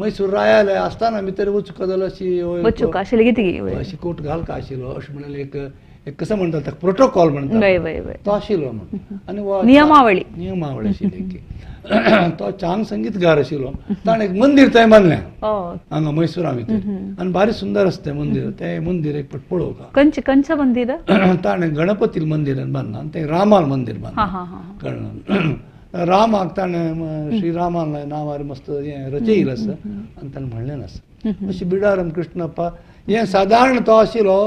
मैसूर रायाले आसतना भितर वचूंक जालो अशी कोट घालका आशिल्लो अशें म्हळ्यार एक कसं म्हणटा ताका प्रोटोकॉल म्हणटा तो आशिल्लो म्हणून आनी नियमावळी आशिल्ली. तो चांग संगीतकार आशिल्लो ताणें एक मंदीर थंय बांदलें हांगा मैसूरा भितर आनी बारी सुंदर आसा तें मंदीर. तें मंदीर एक फावट पळोवका खंयचें मंदीर ताणें गणपती मंदिरान बांदलां तें रामाल मंदीर बांदलां कळ्ळें. रामाक ताणें श्रीरामान नांवार मस्त हें रचयिल्लें आसा आनी ताणें म्हणलें आसा. अशें बिडारम कृष्णप्पा हें सादारण तो आशिल्लो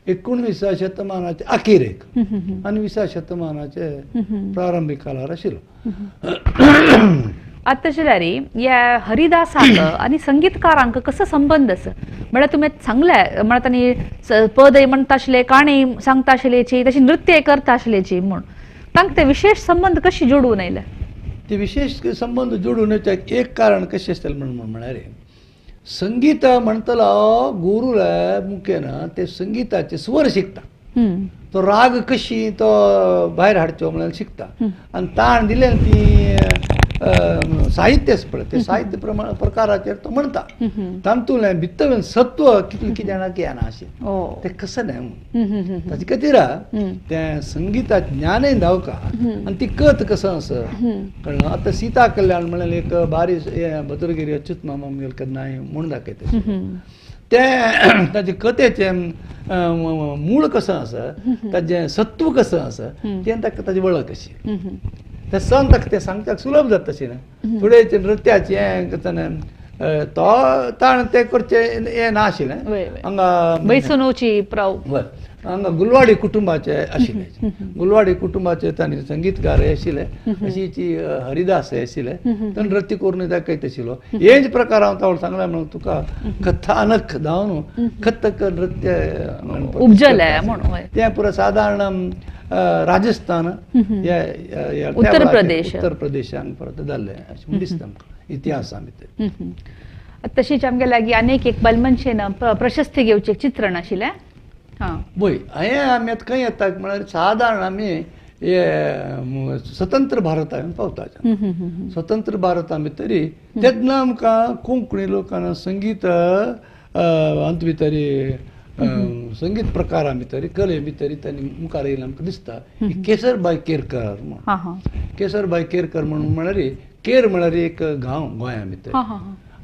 19व्या शतमानाचे अखेरेक आनी 20व्या शतमानाचे प्रारंभीक काळार आशिल्लो. आतां जाल्यार ह्या हरिदासाक आनी संगीतकारांक कसो संबंद आसा म्हळ्यार तुमी सांगलें म्हळ्यार तांणी पदय म्हणटा आशिल्ले काणी सांगता आशिल्लेची तशी नृत्य करता आशिल्लेची म्हूण तांकां ते विशेष संबंद कशी जोडून आयले. ते विशेष संबंद जोडून येवपाक एक कारण कशें आसतालें म्हळ्यार संगीत म्हणटलो गुरू मुखेन ते संगीताचे स्वर शिकता. तो राग कशी तो भायर हाडचो म्हळ्यार शिकता आनी ताण दिले ती साहित्य आसा पळय ते साहित्य प्रकाराचेर तो म्हणटा. तातूंतल्यान भितर सत्व कितें जाणां येना अशें तें कसं न्हय ताचे खातीर तें संगीताचें ज्ञानय धांवका आनी ती कथ कसो आसा कळ्ळें. आतां सीता कल्याण म्हळ्यार एक बारीक भद्रगिरी अच्युत मामा आमगेले केन्नाय म्हूण दाखयता तें ताचे कथेचें मूळ कसो आसा ताजें सत्व कसो आसा तें ताका ताची वळख अशी ते सण ताका तें सांगपाक सुलभ जाता तशें ना. थोडे नृत्याचें हें तो ताण तें करचें हें नाशिल्लें हांगा बैसनोवची हांगा गुलवाडी कुटुंबाचे आशिल्ले. गुलवाडी कुटुंबाचे तांणी संगीतकार आशिल्ले अशीची हरिदास आशिल्ले तो नृत्य करून दाखयत आशिल्लो. हेच प्रकार हांव तावळ सांगलें म्हणून तुका कथानक धांवन कथक नृत्य तें पुरो सादारण राजस्थान उत्तर प्रदेशान परत जाल्लें अशें दिसता आमकां इतिहासा भितर. तशीच आमगे लागीं आनीक एक बलमनशेन प्रशस्ती घेवचें चित्रण आशिल्लें. वय हें आमी आतां खंय येता म्हळ्यार सादारण आमी हे स्वतंत्र भारतांत पावता. स्वतंत्र भारता भितरी तेन्ना आमकां कोंकणी लोकांना संगीत अंत भितरी संगीत प्रकारा भितर कले भितर तांणी मुखार येयलें आमकां दिसता. केसरबाई केरकर केसरबाई केरकर म्हणून म्हळ्यार केर म्हळ्यार एक गांव गोंया भितर हा हा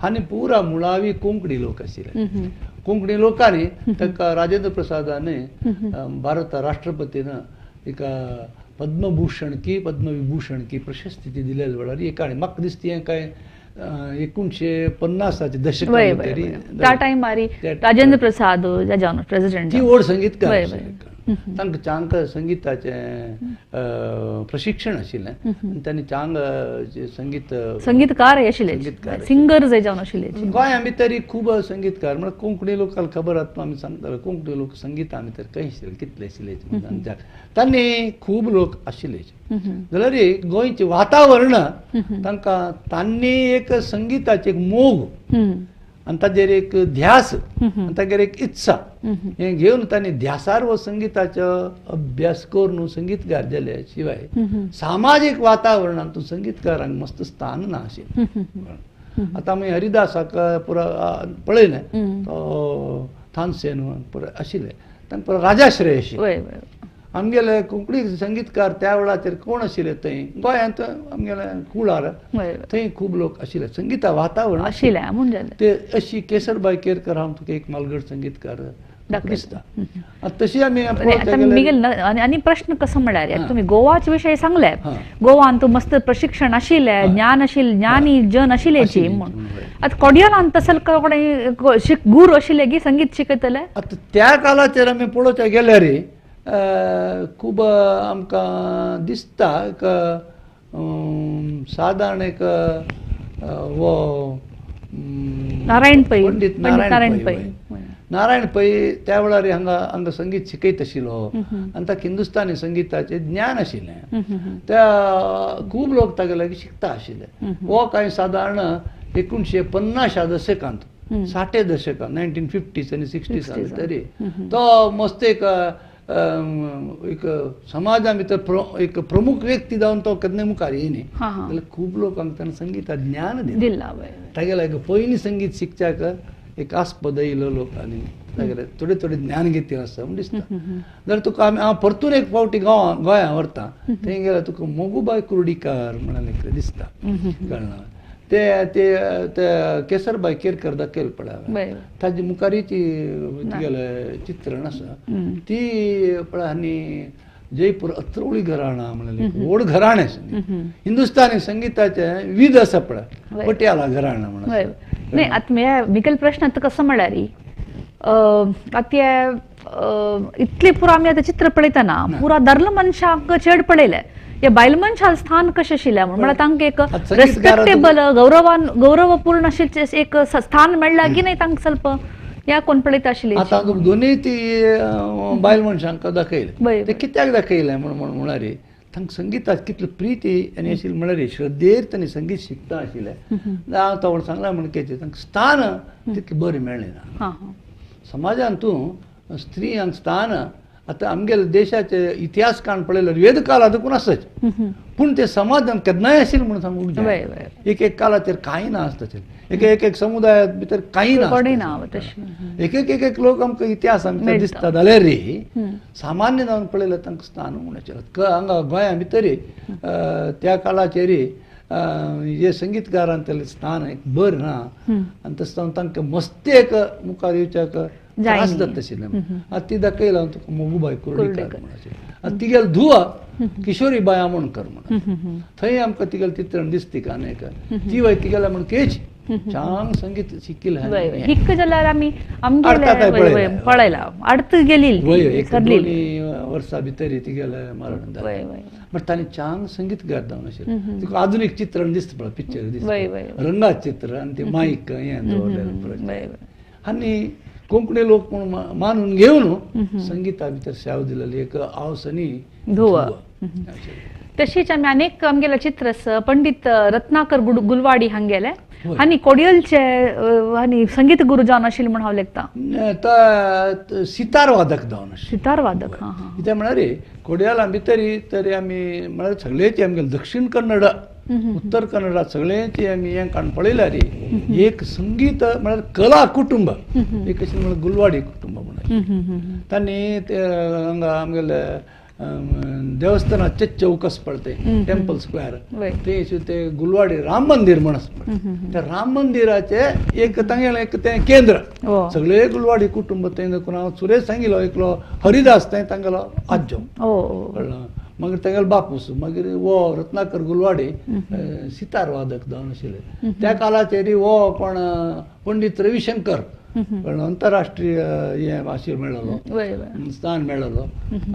आनी पुरा मुळावी कोंकणी लोक आशिल्ले. हम्म. कोंकणी लोकांनी ताका राजेंद्र प्रसादाने भारत राष्ट्रपतीन एक पद्मभूषण की पद्मविभूषण की प्रशस्ती ती दिलेली वेळार एक आणि म्हाका दिसता हें काय 1950च्या दशकां वय भितर त्या टायमारी राजेंद्र प्रसाद जावन प्रेसिडेंट ती व्हड संगीतकार वय, आशिल्ले. तांकां चांग संगीताचें प्रशिक्षण आशिल्लें आनी तांणी चांग संगीत संगीतकार आशिल्ले संगीतकार सिंगर जावन आशिल्ले गोंया भितर खूब संगीतकार म्हळ्यार कोंकणी लोकांक खबर आसा आमी सांगताले कोंकणी लोक संगिता भितर खंय आशिल्ले कितले आशिल्ले तांणी खूब लोक आशिल्ले जाल्यार गोंयचें वातावरण तांकां तांणी एक संगीताचें एक मोग आनी ताजेर एक ध्यास आनी ताजेर एक इत्सा हें घेवन तांणी ध्यासार वो संगीताचो अभ्यास करून संगीतकार जाले शिवाय सामाजीक वातावरणांत संगीतकारांक मस्त स्थान ना आशिल्लें. आतां आमी हरिदासाक पुरो पळयलें तो थानसेन पुरो आशिल्ले तांकां पुरो राजाश्रय आशिल्ले. आमगेले कोंकणी संगीतकार त्या वेळाचेर कोण आशिल्ले थंय गोंयांत आमगेले कुळार थंय खूब लोक आशिल्ले संगीता वातावरण आशिल्ले म्हणजे ते अशी केसरबाई केरकर हांव तुका एक मालगड संगीतकार दिसता तशी आमी मिगेल आनी प्रश्न कसो म्हळ्यार तुमी गोवाचे विशय सांगले गोवान तूं मस्त प्रशिक्षण आशिल्ले ज्ञान आशिल्ले ज्ञानी जन आशिल्लेची म्हूण आतां कोडियालान तसल कोणें गुरू आशिल्ले की संगीत शिकयतले आतां त्या काळाचेर आमी पळोवचे गेल्यार खूब आमकां दिसता एक सादारण एक वो नारायण पै पंडीत नारायण पै त्या वेळार हांगा संगीत शिकयत आशिल्लो आनी ताका हिंदुस्तानी संगीताचें ज्ञान आशिल्लें त्या खूब लोक तागे लागीं शिकता आशिल्ले. हो कांय सादारण 1950 दशकांत 60 दशकांत 1950s आनी 60s भितर तो मस्त एक समाजा भितर एक प्रमुख व्यक्ती जावन तो केन्ना मुखार येयनी जाल्यार खूब लोक आमकां संगीता ज्ञान दिलां तागेले पयलीं संगीत शिकच्याक एक आस्पद येयलो लोकांनी तागेले थोडे थोडे ज्ञान घेतले आसता म्हण दिसता. जाल्यार तुका हांव परतून एक फावटी गोंया व्हरता थंय गेल्यार तुका मोगूबाई कुर्डीकार म्हणून एक दिसता कळना ते केसरबाई केरकर दाखयल पळय ताजी मुखारीची तुगेलें चित्रण आसा ती पळय आनी जयपूर अत्रोळी घराणा म्हणलें व्हड घराणें हिंदुस्तानी संगीताचें विध आसा पळय पटियाला घराणा म्हणून न्ही आतां मिगेल प्रश्न आतां कसो म्हळ्यार आतां इतले पुरो आमी आतां चित्र पळयतना पुरा दर्ल मनशाक चेड पळयले हे बायल मनशाल स्थान कशें आशिल्लें म्हळ्यार तांकां एक रेस्पेक्टेबल गौरवपूर्ण अशें एक स्थान मेळ्ळां की नाही तांकां स्वल्प ह्या कोण पळयता आशिल्ली आतां दोनूय ती बायल मनशांक दाखयले ते कित्याक दाखयले म्हळ्यार तांकां संगिताक कितली प्रिती आनी आशिल्ली म्हळ्यार श्रद्धेर तांणी संगीत शिकता आशिल्ले. हांव तो सांगला म्हणकेचे तांकां स्थान तितलें बरें मेळ्ळें ना समाजांत तूं स्त्रियांक स्थान आतां आमगेले देशाचे इतिहास काण पळयल्यार वेद काळांत देखून आसच पूण ते समाजांत केन्नाय आशिल्लें म्हणून सांगूंक जाय. एक काळाचेर कांय ना आसता एक समुदाया भितर कांय ना एक लोक आमकां इतिहासान भितर दिसता जाल्यार सामान्य जावन पळयल्यार तांकां स्थान उणें हांगा गोंया भितर त्या काळाचेर जे संगीतकारांतलें स्थान एक बरें ना आनी तशें जावन तांकां मस्त एक मुखार येवच्याक त्रास जाता आशिल्लें. आतां ती दाखयला हांव तुका मोगूबाई कुर्डीकार म्हणून तिगेल धुवा किशोरी बाय आमोणकर म्हणून थंय आमकां तिगेलें चित्रण दिसता का न्हय ती वय तिगेल्या म्हण केच चांग संगीत शिकिल्लें हिक्क जाल्यार आमी आमगे पळयला अर्थ गेली वर्सां भितर तिगेलें मरण जालें बट तांणी चांग संगीतकार जावन आशिल्लें. तुका आधुनीक चित्रण दिसता पळय पिक्चर दिसता रंगात चित्र आनी ते मायक हें दवरलेलें आनी कोंकणी लोक म्हणून मानून घेवन संगीता भितर सेवा दिलेली एक आवसनी धुवा. तशीच आमी अनेक आमगेले चित्र आसा पंडित रत्नाकर गुलवाडी हांगेले आनी कोडियलचे आनी संगीत गुरू जावन आशिल्ले म्हण हांव लेखता सितार वादक जावन आशिल्ले. सितार वादक कित्याक म्हळ्यार कोडियाला भितर तरी आमी म्हळ्यार सगळेची आमगेले दक्षिण कन्नड उत्तर कन्नडात सगळ्यांची आमी हें काण पळयल्यार एक संगीत म्हळ्यार कला कुटुंब एक अशें म्हळ्यार गुलवाडी कुटुंब म्हणून तांणी हांगा आमगेले देवस्थानाचे चौकस पडते टेम्पल स्क्वेअर वय. ते गुलवाडी राम मंदिर म्हणस त्या राम मंदिराचे एक तांगेला एक ते केंद्र ओ. सगळे गुलवाडी कुटुंब ते कोणा सुरेश सांगिलो एकलो हरिदास ते तांगेलो आजो ओ. कळलं मागीर तांगेलो बापूस मागीर वो रत्नाकर गुलवाडी सितार वादक जावन आशिल्ले त्या काळाचेर वो कोण पंडित रविशंकर पण आंतरराष्ट्रीय हे आशीर मेळ्ळलो वय वय. स्थान मेळ्ळलो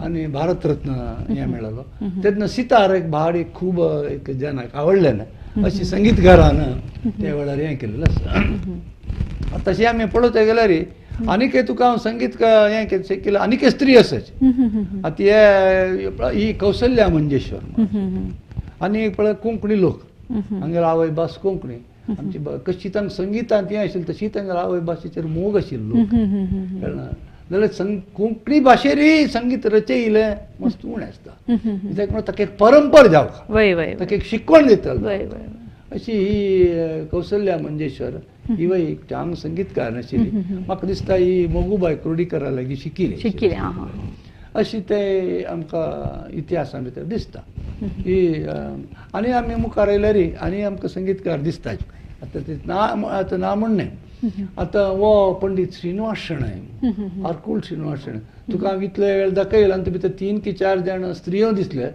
आनी भारतरत्न हे मेळ्ळलो तेन्ना सितार एक भाडी खूब एक जनाक आवडलें अशी संगीतकारान त्या वेळार हें केलेलें आसा तशें आमी पळोवचे गेल्यार आनीक तुका हांव संगीत हें केलें आनीक स्त्री आसाच आतां ही कौशल्या मंजेश्वर आनी पळय कोंकणी लोक हांगेर आवय भास कोंकणी आमची कशी तांकां संगितांत हें आशिल्लें तशी तांगेर आवय भाशेचेर मोग आशिल्लो कळना जाल्यार कोंकणी भाशेरय संगीत रचयिल्लें मस्त उणें आसता कित्याक म्हणून ताका एक परंपर जावं वय वय. ताका एक शिकवण दितलो वय वय. अशी ही कौशल्या मंजेश्वर ही वय एक चांग संगीतकार आशिल्ली म्हाका दिसता ही मोगूबाई कुर्डीकरा लागीं शिकिल्ली शिकिले हा हा. अशी ते आमकां इतिहासा भितर दिसता ही आनी आमी मुखार येयल्यार आनी आमकां संगीतकार दिसताच आतां ते आतां ना म्हणणें आतां वो पंडीत श्रीनिवास शेणै आरकुल श्रीनिवास शेणै तुका हांव इतले वेळ दाखयला आनी भितर 3 की 4 जाण स्त्रियो दिसले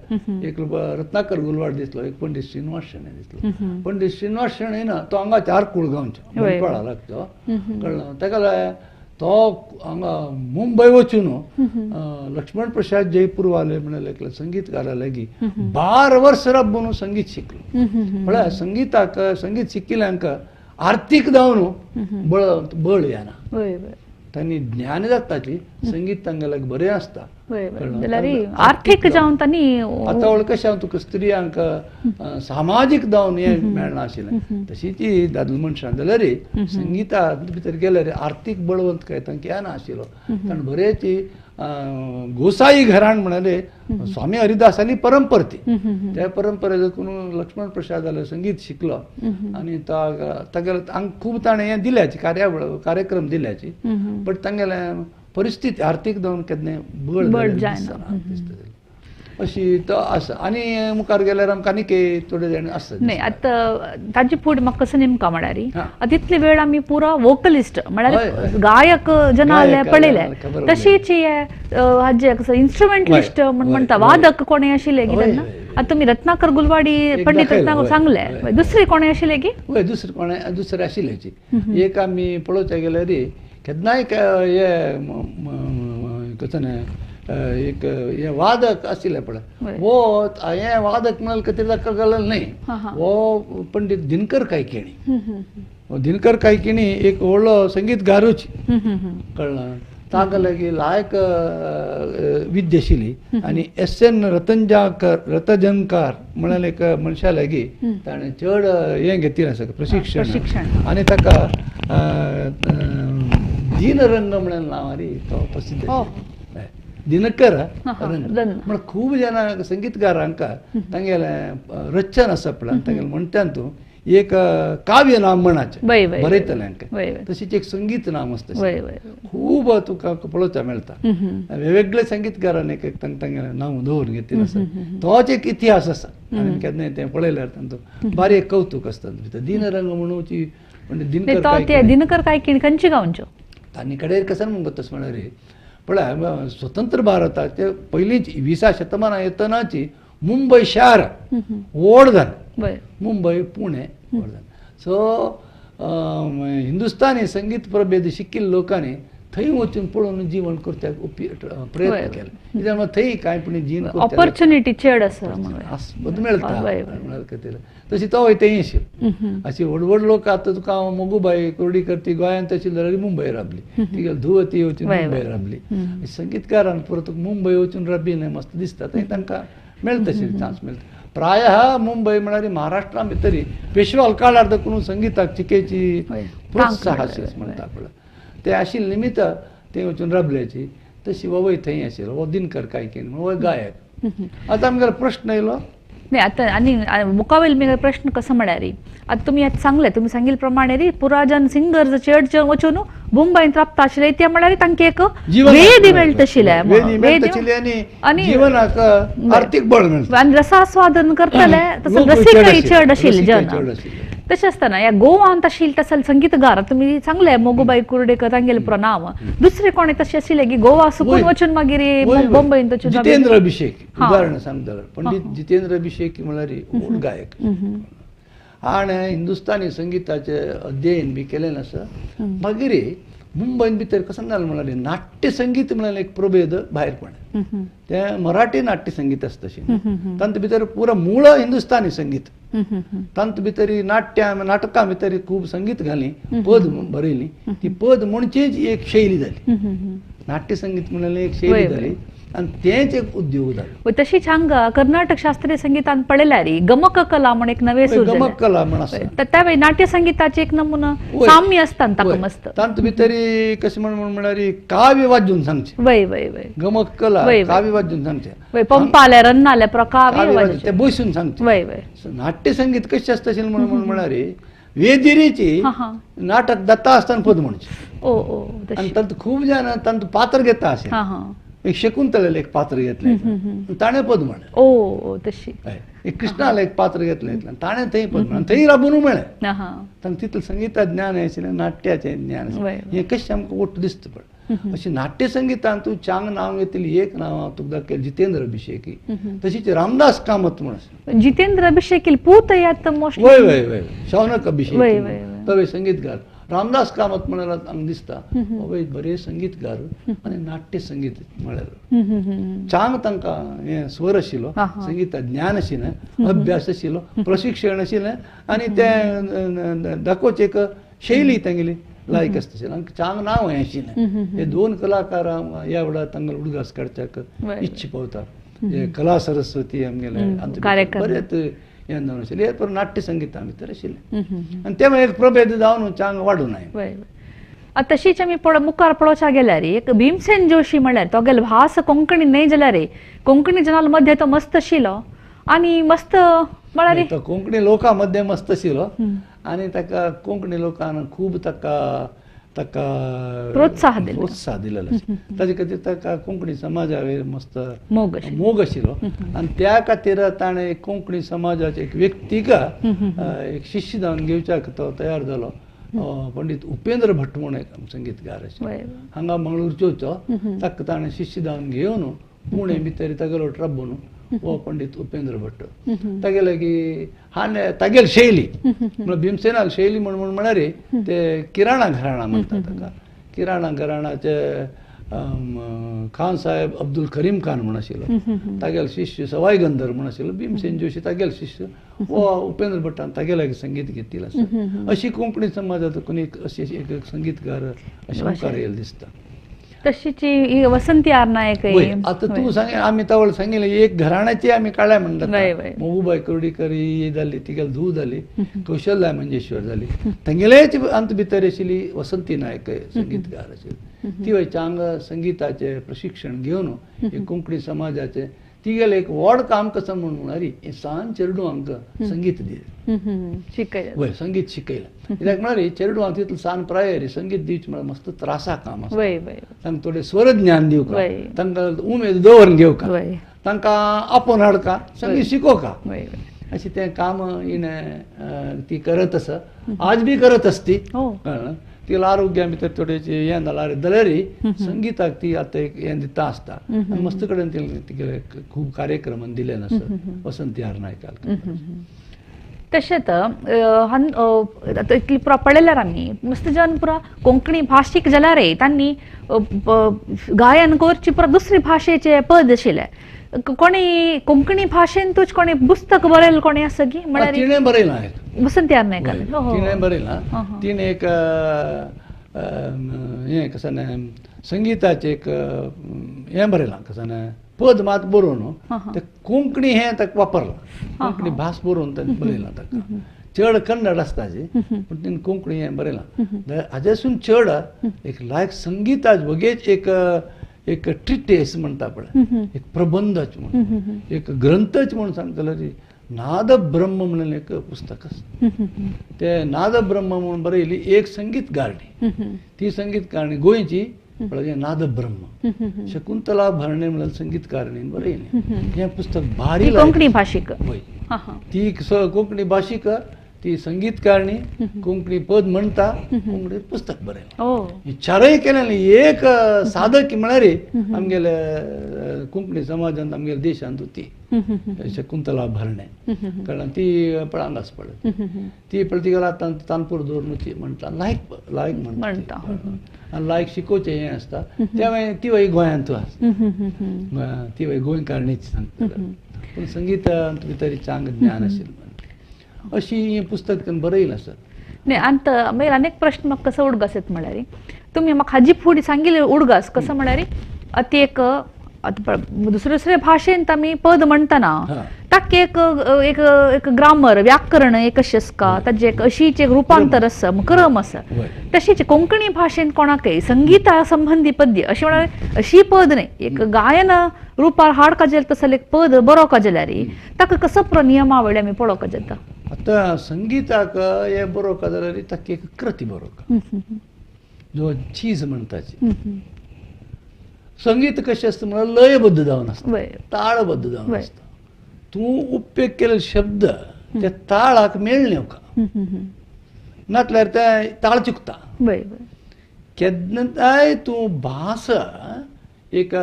एक रत्नाकर गुलवाड दिसलो एक पंडीत श्रीनिवास शेणै दिसलो पंडीत श्रीनिवास शेणै ना तो हांगाचे आरकुळ गांवचे मनपाळा लागतो कळ्ळें ताका लागून तो हांगा मुंबय वचून लक्ष्मण प्रसाद जयपूरवाले म्हणून एकले संगीतकारा लागीं 12 वर्स राबून संगीत शिकलो म्हळ्यार संगीत शिकिल्ल्यांक आर्थीक जावन बळ येना वय वय. तांणी ज्ञान जाताची संगीत तांगे लागीं बरें आसता वय वय. जाल्यार आर्थीक जावन तांणी आतां वळ कशें हांव तुका स्त्रियांक सामाजीक जावन हें मेळना आशिल्लें तशीच ही दादले मनशां जाल्यार संगिता भितर गेल्यार आर्थीक बळवंतकाय तांकां येना आशिल्लो ताणें बरेची गोसाई घराण म्हणाले स्वामी हरिदासांनी परंपर ती त्या परंपरे देखून लक्ष्मण प्रसाद जाल्यार संगीत शिकलो आनी तागेले खूब ताणें हें दिल्याची कार्यक्रम दिल्याची बट तांगेले परिस्थिती आर्थीक जावन केन्ना बळ जायना अशी तो आसा आनी मुखार गेल्यार आमकां आनीक थोडे जाण आसता नाही आता ताजे फुडें म्हाका कसं नेमका म्हळ्यार तितले वेळ आमी पुरो वोकलिस्ट म्हळ्यार गायक जनाले पळयले तशीच हाजे इन्स्ट्रुमेंटलिस्ट म्हणटा वादक कोणी आशिल्ले की तेन्ना आतां तुमी रत्नाकर गुलवाडी पंडित रत्नाकर सांगले दुसरे कोणी आशिल्ले की हय दुसरे आशिल्लेची एक आमी पळोवचे गेल्यार केन्नाय हे कसं एक हे वादक आशिल्ले पळय वो हे वादक म्हणाल कितें जालें न्ही वो पंडीत दिनकर कायकिणी दिनकर कायकिणी एक व्हडलो संगीतगारूच कळ्ळें ताका लागीं लायक विद्या आशिल्ली आनी SN रतजनकार म्हणाल एक मनशा लागीं ताणें चड हें घेतिल्लें आसा प्रशिक्षण आनी ताका दीनरंग म्हणून नांवारी तो प्रसिद्ध दिनकर म्हण खूब जाणां संगीतकारांक तांगेले रचन आसा पळय तांगेले म्हणट्यान तूं एक काव्य नाम म्हणाचें बरयतल्यांक तशीच एक संगीत नाम आसता खूब तुका पळोवचा मेळटा वेगवेगळे संगीतकारान एक तांगेले नांव दवरून घेतिल्लें आसा तोच एक इतिहास आसा आनी केन्नाय तें पळयल्यार तांचो बारीक कौतूक आसता भितर दिनरंग म्हणूची म्हणजे दिनकर कायकिणी खंयची गांवच्यो तांणी कडेन कसन म्हणटा तशें म्हळ्यार पळय स्वतंत्र भारताचे पयलींच 20व्या शतमाना येतनाची मुंबय शार व्हड मुंबय पुणे व्हड सो हिंदुस्तानी संगीत प्रभेद शिकिल्ल्या लोकांनी थंय वचून पळोवन जीवन करपाक प्रयत्न केले कित्याक थंय कांय पण जीवन ऑपॉर्च्युनिटी चड आसा मेळटा तशी तो थंय आशिल्लो अशी व्हड व्हड लोक आतां तुका हांव मोगूबाई कुर्डीकर ती गोंयांत आशिल्ली जाल्यार मुंबय राबली ती धुवती वचून मुंबय राबली संगीतकारान परत मुंबय वचून राबिल्लें मस्त दिसता थंय तांकां मेळटा तशी चान्स मेळटा प्राय मुंबय म्हळ्यार महाराष्ट्रां भितर पेशवाल काळार देखून संगीताक चिकेची प्रोत्साह म्हणटा पळय ते आशिल्ले निमित्त ते वचून राबल्याची तशी वय थंय आशिल्लो वो दिनकर कायकिणी वो गायक आतां आमगेलो प्रश्न येयलो नाही आता आणि मुकावेल मी प्रश्न कसं म्हळ्यार आता तुम्ही आता सांगले तुम्ही सांगिल प्रमाणे री पुराजन सिंगर चर्च वचून मुंबईन प्राप्त आशिल्ले ते म्हळ्यार तांकां एक वेद मेळटशिल्लें आणि जीवनाक आर्थिक बळ मेळटा आणि रसास्वादन करतले तसं रसिकय चड आशिल्ले जन तशें आसतना ह्या गोवांत आशिल्ले तसले संगीतगार तुम्ही सांगले मोगूबाई कुर्डेकर तांगेले पुरो नांव दुसरे कोणी तशें आशिल्ले की गोवा सुकून वचून मागीर मुंबईन तशें जितेंद्र अभिषेक उदाहरण सांगता पंडित जितेंद्र अभिषेक म्हळ्यार व्हड गायक आणि हिंदुस्थानी संगीताचे अध्ययन बी केलें आसा मागीर मुंबईन भितर कसं जालें म्हळ्यार नाट्य संगीत म्हळ्यार एक प्रभेद भायर पडलें तें मराठी नाट्य संगीत आसा तशें तांत भितर पुरो मूळ हिंदुस्थानी संगीत तांत भितर नाटकां भितर खूब संगीत घाली पद बरयली ती पद म्हणचीच एक शैली जाली नाट्य संगीत म्हळ्यार एक शैली जाली आणि तेच एक उद्योग जालो तशीच हांगा कर्नाटक शास्त्रीय संगीतान पळयल्यार गमक कला म्हण एक नवे सूर गमक कला म्हण आसा त्यावेळी नाट्य संगीताचे एक नमुना साम्य आसता ताका मस्त तांत भितर कशें म्हळ्यार काव्य वाजून सांगचे वय वय वय गमक कला काव्य वाजून सांगचे वय पंपाले रन्नाले प्रकाव्य ते बसून सांगचे वय वय नाट्य संगीत कशें आसता अशें म्हळ्यार वेदिरीची नाटक दत्ता आसतना पद म्हणचे ओ ओ आणि तांत खूब जाण तांत पात्र घेता अशें एक शकुंतलेला एक पात्र घेतलें ताणें पद म्हणलें ओ तशी एक कृष्णाला एक पात्र घेतलें ताणें थंय पद म्हणलें थंय राबून मेळ्ळें तांकां तितलें संगीता ज्ञान आशिल्लें नाट्याचें ज्ञान आशिल्लें हें कशें आमकां ओट दिसता पड अशें नाट्य संगीतांत तूं चांग नांव घेतली एक नांव हांव तुका दाखयलें जितेंद्र अभिषेकी तशीच रामदास कामत म्हणून जितेंद्र अभिषेकी पूत यात मोस्टली वय वय वय शौनक अभिषेक तवे संगीतकार रामदास कामत म्हळ्यार हांगा दिसता बरे संगीतकार आनी नाट्य संगीत म्हळ्यार चांग तांकां हें स्वर आशिल्लो संगीता ज्ञान आशिल्लें अभ्यास आशिल्लो प्रशिक्षण आशिल्लें आनी तें दाखोवची एक शैली तांगेली लायक आसता आशिल्लें चांग नांव हें आशिल्लें हे दोन कलाकार ह्या वेळार तांकां उदगास काडच्याक इच्छा पावता कला सरस्वती आमगेले बरेच हें जावन आशिल्लें हे नाट्य संगीता भितर आशिल्लें आनी ते एक प्रभेद जावन चांग वाडून आयले तशीच आमी मुखार पळोवच्या गेल्यार एक भीमसेन जोशी म्हळ्यार तो गेलो भास कोंकणी न्हय जाल्यार कोंकणी जनाल मध्ये तो मस्त आशिल्लो आनी मस्त म्हळ्यार तो कोंकणी लोकां मध्ये मस्त आशिल्लो आनी ताका कोंकणी लोकांन खूब ताका प्रोत्साह दिलेलो ताजे खातीर ताका कोंकणी समाजावेर मस्त मोग आशिल्लो आनी त्या खातीर ताणें कोंकणी समाजाचे एक व्यक्तीका एक शिश्य जावन घेवच्याक तो तयार जालो पंडित उपेंद्र भट म्हणून एक संगीतकार आशिल्लो हांगा मंगळूरचो ताका ताणें शिश्य जावन घेवन पुणे भितर तागेलो ट्रबून हो पंडित उपेंद्र भट तागेले की तागेली शैली म्हळ्यार भीमसेनाक शैली म्हळ्यार ते किराणा घराणा म्हणटा ताका किराणा घराणाचे खान साहेब अब्दुल करीम खान म्हण आशिल्लो तागेलो शिश्य सवाय गंधर म्हण आशिल्लो भीमसेन जोशी तागेलो शिश्य हो उपेंद्र भटान तागेले संगीत घेतिल्लें आसा अशी कोंकणी समाजांत कोणी अशी एक संगीतकार अशें मुखार येयल्लो दिसता तशीच वसंती आर नायक आता तू सांग आम्ही तवळ सांगितलं एक घराण्याची आम्ही काळ्या म्हणतात मोगूबाई कुर्डीकर ही जाली तिगेल धूव जाली कौशल्या मंजेश्वर जाली तांगेलेच अंत भितर आशिल्ली वसंती नायक संगीतकार आशिल्ली ती वय चांग संगीताचे प्रशिक्षण घेवन एक कोंकणी समाजाचे तिगेले एक व्हड काम कसं म्हणून म्हणारी सान चेडू आमकां संगीत दिले वय संगीत शिकयलें कित्याक म्हळ्यार चेडू हांव तितलो सान प्रायर संगीत दिवचें म्हळ्यार मस्त त्रासा काम आसा तांकां थोडें स्वर ज्ञान दिवका तांकां उमेद दवरून घेवका तांकां आपोवन हाडका संगीत शिकोवका अशें तें काम हिणें ती करत आसा आज बी करत आसती कळ्ळें तिला आरोग्या भितर थोडेशें हें जाल्यारय संगीताक ती आतां एक हें दिता आसता आनी मस्त कडेन तिगेले खूब कार्यक्रम दिले आसा वसंती आर नायकाक तशेंच इतली पुरा पळयल्यार आमी मस्त जन पुरा कोंकणी भाशीक जाल्यारय तांणी गायन करची पुरा दुसरी भाशेचे पद आशिल्ले कोणी कोंकणी भाशेंतूच कोणी पुस्तक बरयलें कोणी आसा की म्हळ्यार तिणें बरयलां वसंती आर नायकान तिणें बरयलां तिणें एक हें कसालें संगीताचें एक हें बरयलां कसालें पद मात बरोवन तें कोंकणी हें ताका वापरलां कोंकणी भास बरोवन ताणें बरयलां ताका चड कन्नड आसता पूण तिणें कोंकणी हें बरयलां हाजेसून चड एक लायक संगीताच वगेच एक ट्रिटेस म्हणटा पळय एक प्रबंधच म्हणून एक ग्रंथच म्हणून सांगतलो नाद ब्रह्म म्हणून एक पुस्तक असतं. ते नाद ब्रह्म म्हणून बरयली एक संगीतकारणी. ती संगीतकारणी गोंयची म्हणजे नाद ब्रह्म शकुंतला भरणे म्हणून संगीतकारणी बरयली. हे पुस्तक भारी कोंकणी भाषिक. होय. ती कोंकणी भाषिक, ती संगीतकारणी, कोंकणी पद म्हणता, कोंकणी पुस्तक बरयलें. चारय केलें. एक साधक म्हळ्यार आमगेले कोंकणी समाजांत आमगेल्या देशांत ती शकुंतला भरणे. कारण ती हांगाच पळय. ती पळय तिका आतां तानपूर दवरून ती म्हणटा लायक म्हणटा. आनी लायक शिकोवचें हें आसता. ती वय गोंयांत आसा. ती वय गोंयकारणीच सांगता. पूण संगीतांत भितर चांग ज्ञान आशिल्लें अशी हें पुस्तक तेणें बरयलें आसा. नाही अंत मागीर अनेक प्रश्न म्हाका कसो उडगास येता म्हळ्यार तुमी म्हाका हाजी फुडें सांगिल्लें उडगास कसो म्हळ्यार आतां एक दुसरे भाशेंत आमी पद म्हणटना ताका एक एक ग्रामर व्याकरण एक अशें आसता, ताजें एक अशीच एक रुपांतर आसा, क्रम आसा. तशीच कोंकणी भाशेंत कोणाकय संगीता संबंधी पद्य अशें म्हळ्यार अशी पद न्ही, एक गायन रुपार हाड काजेल तसले एक पद बरोवपा जाल्यार ताका कसो नियमावळी आमी पळोवपा जाता. आतां संगीताक हे बरोवपा जाल्यार ताका एक कृती बरोवपा जो चीज म्हणटाची. संगीत कशें आसता म्हळ्यार लयबद्ध जावन आसता, ताळबद्ध जावन आसता. तूं उपेग केले शब्द त्या ताळाक मेळ नेवका, नातल्यार ते ताळ चुकता. केन्नाय तूं भास एक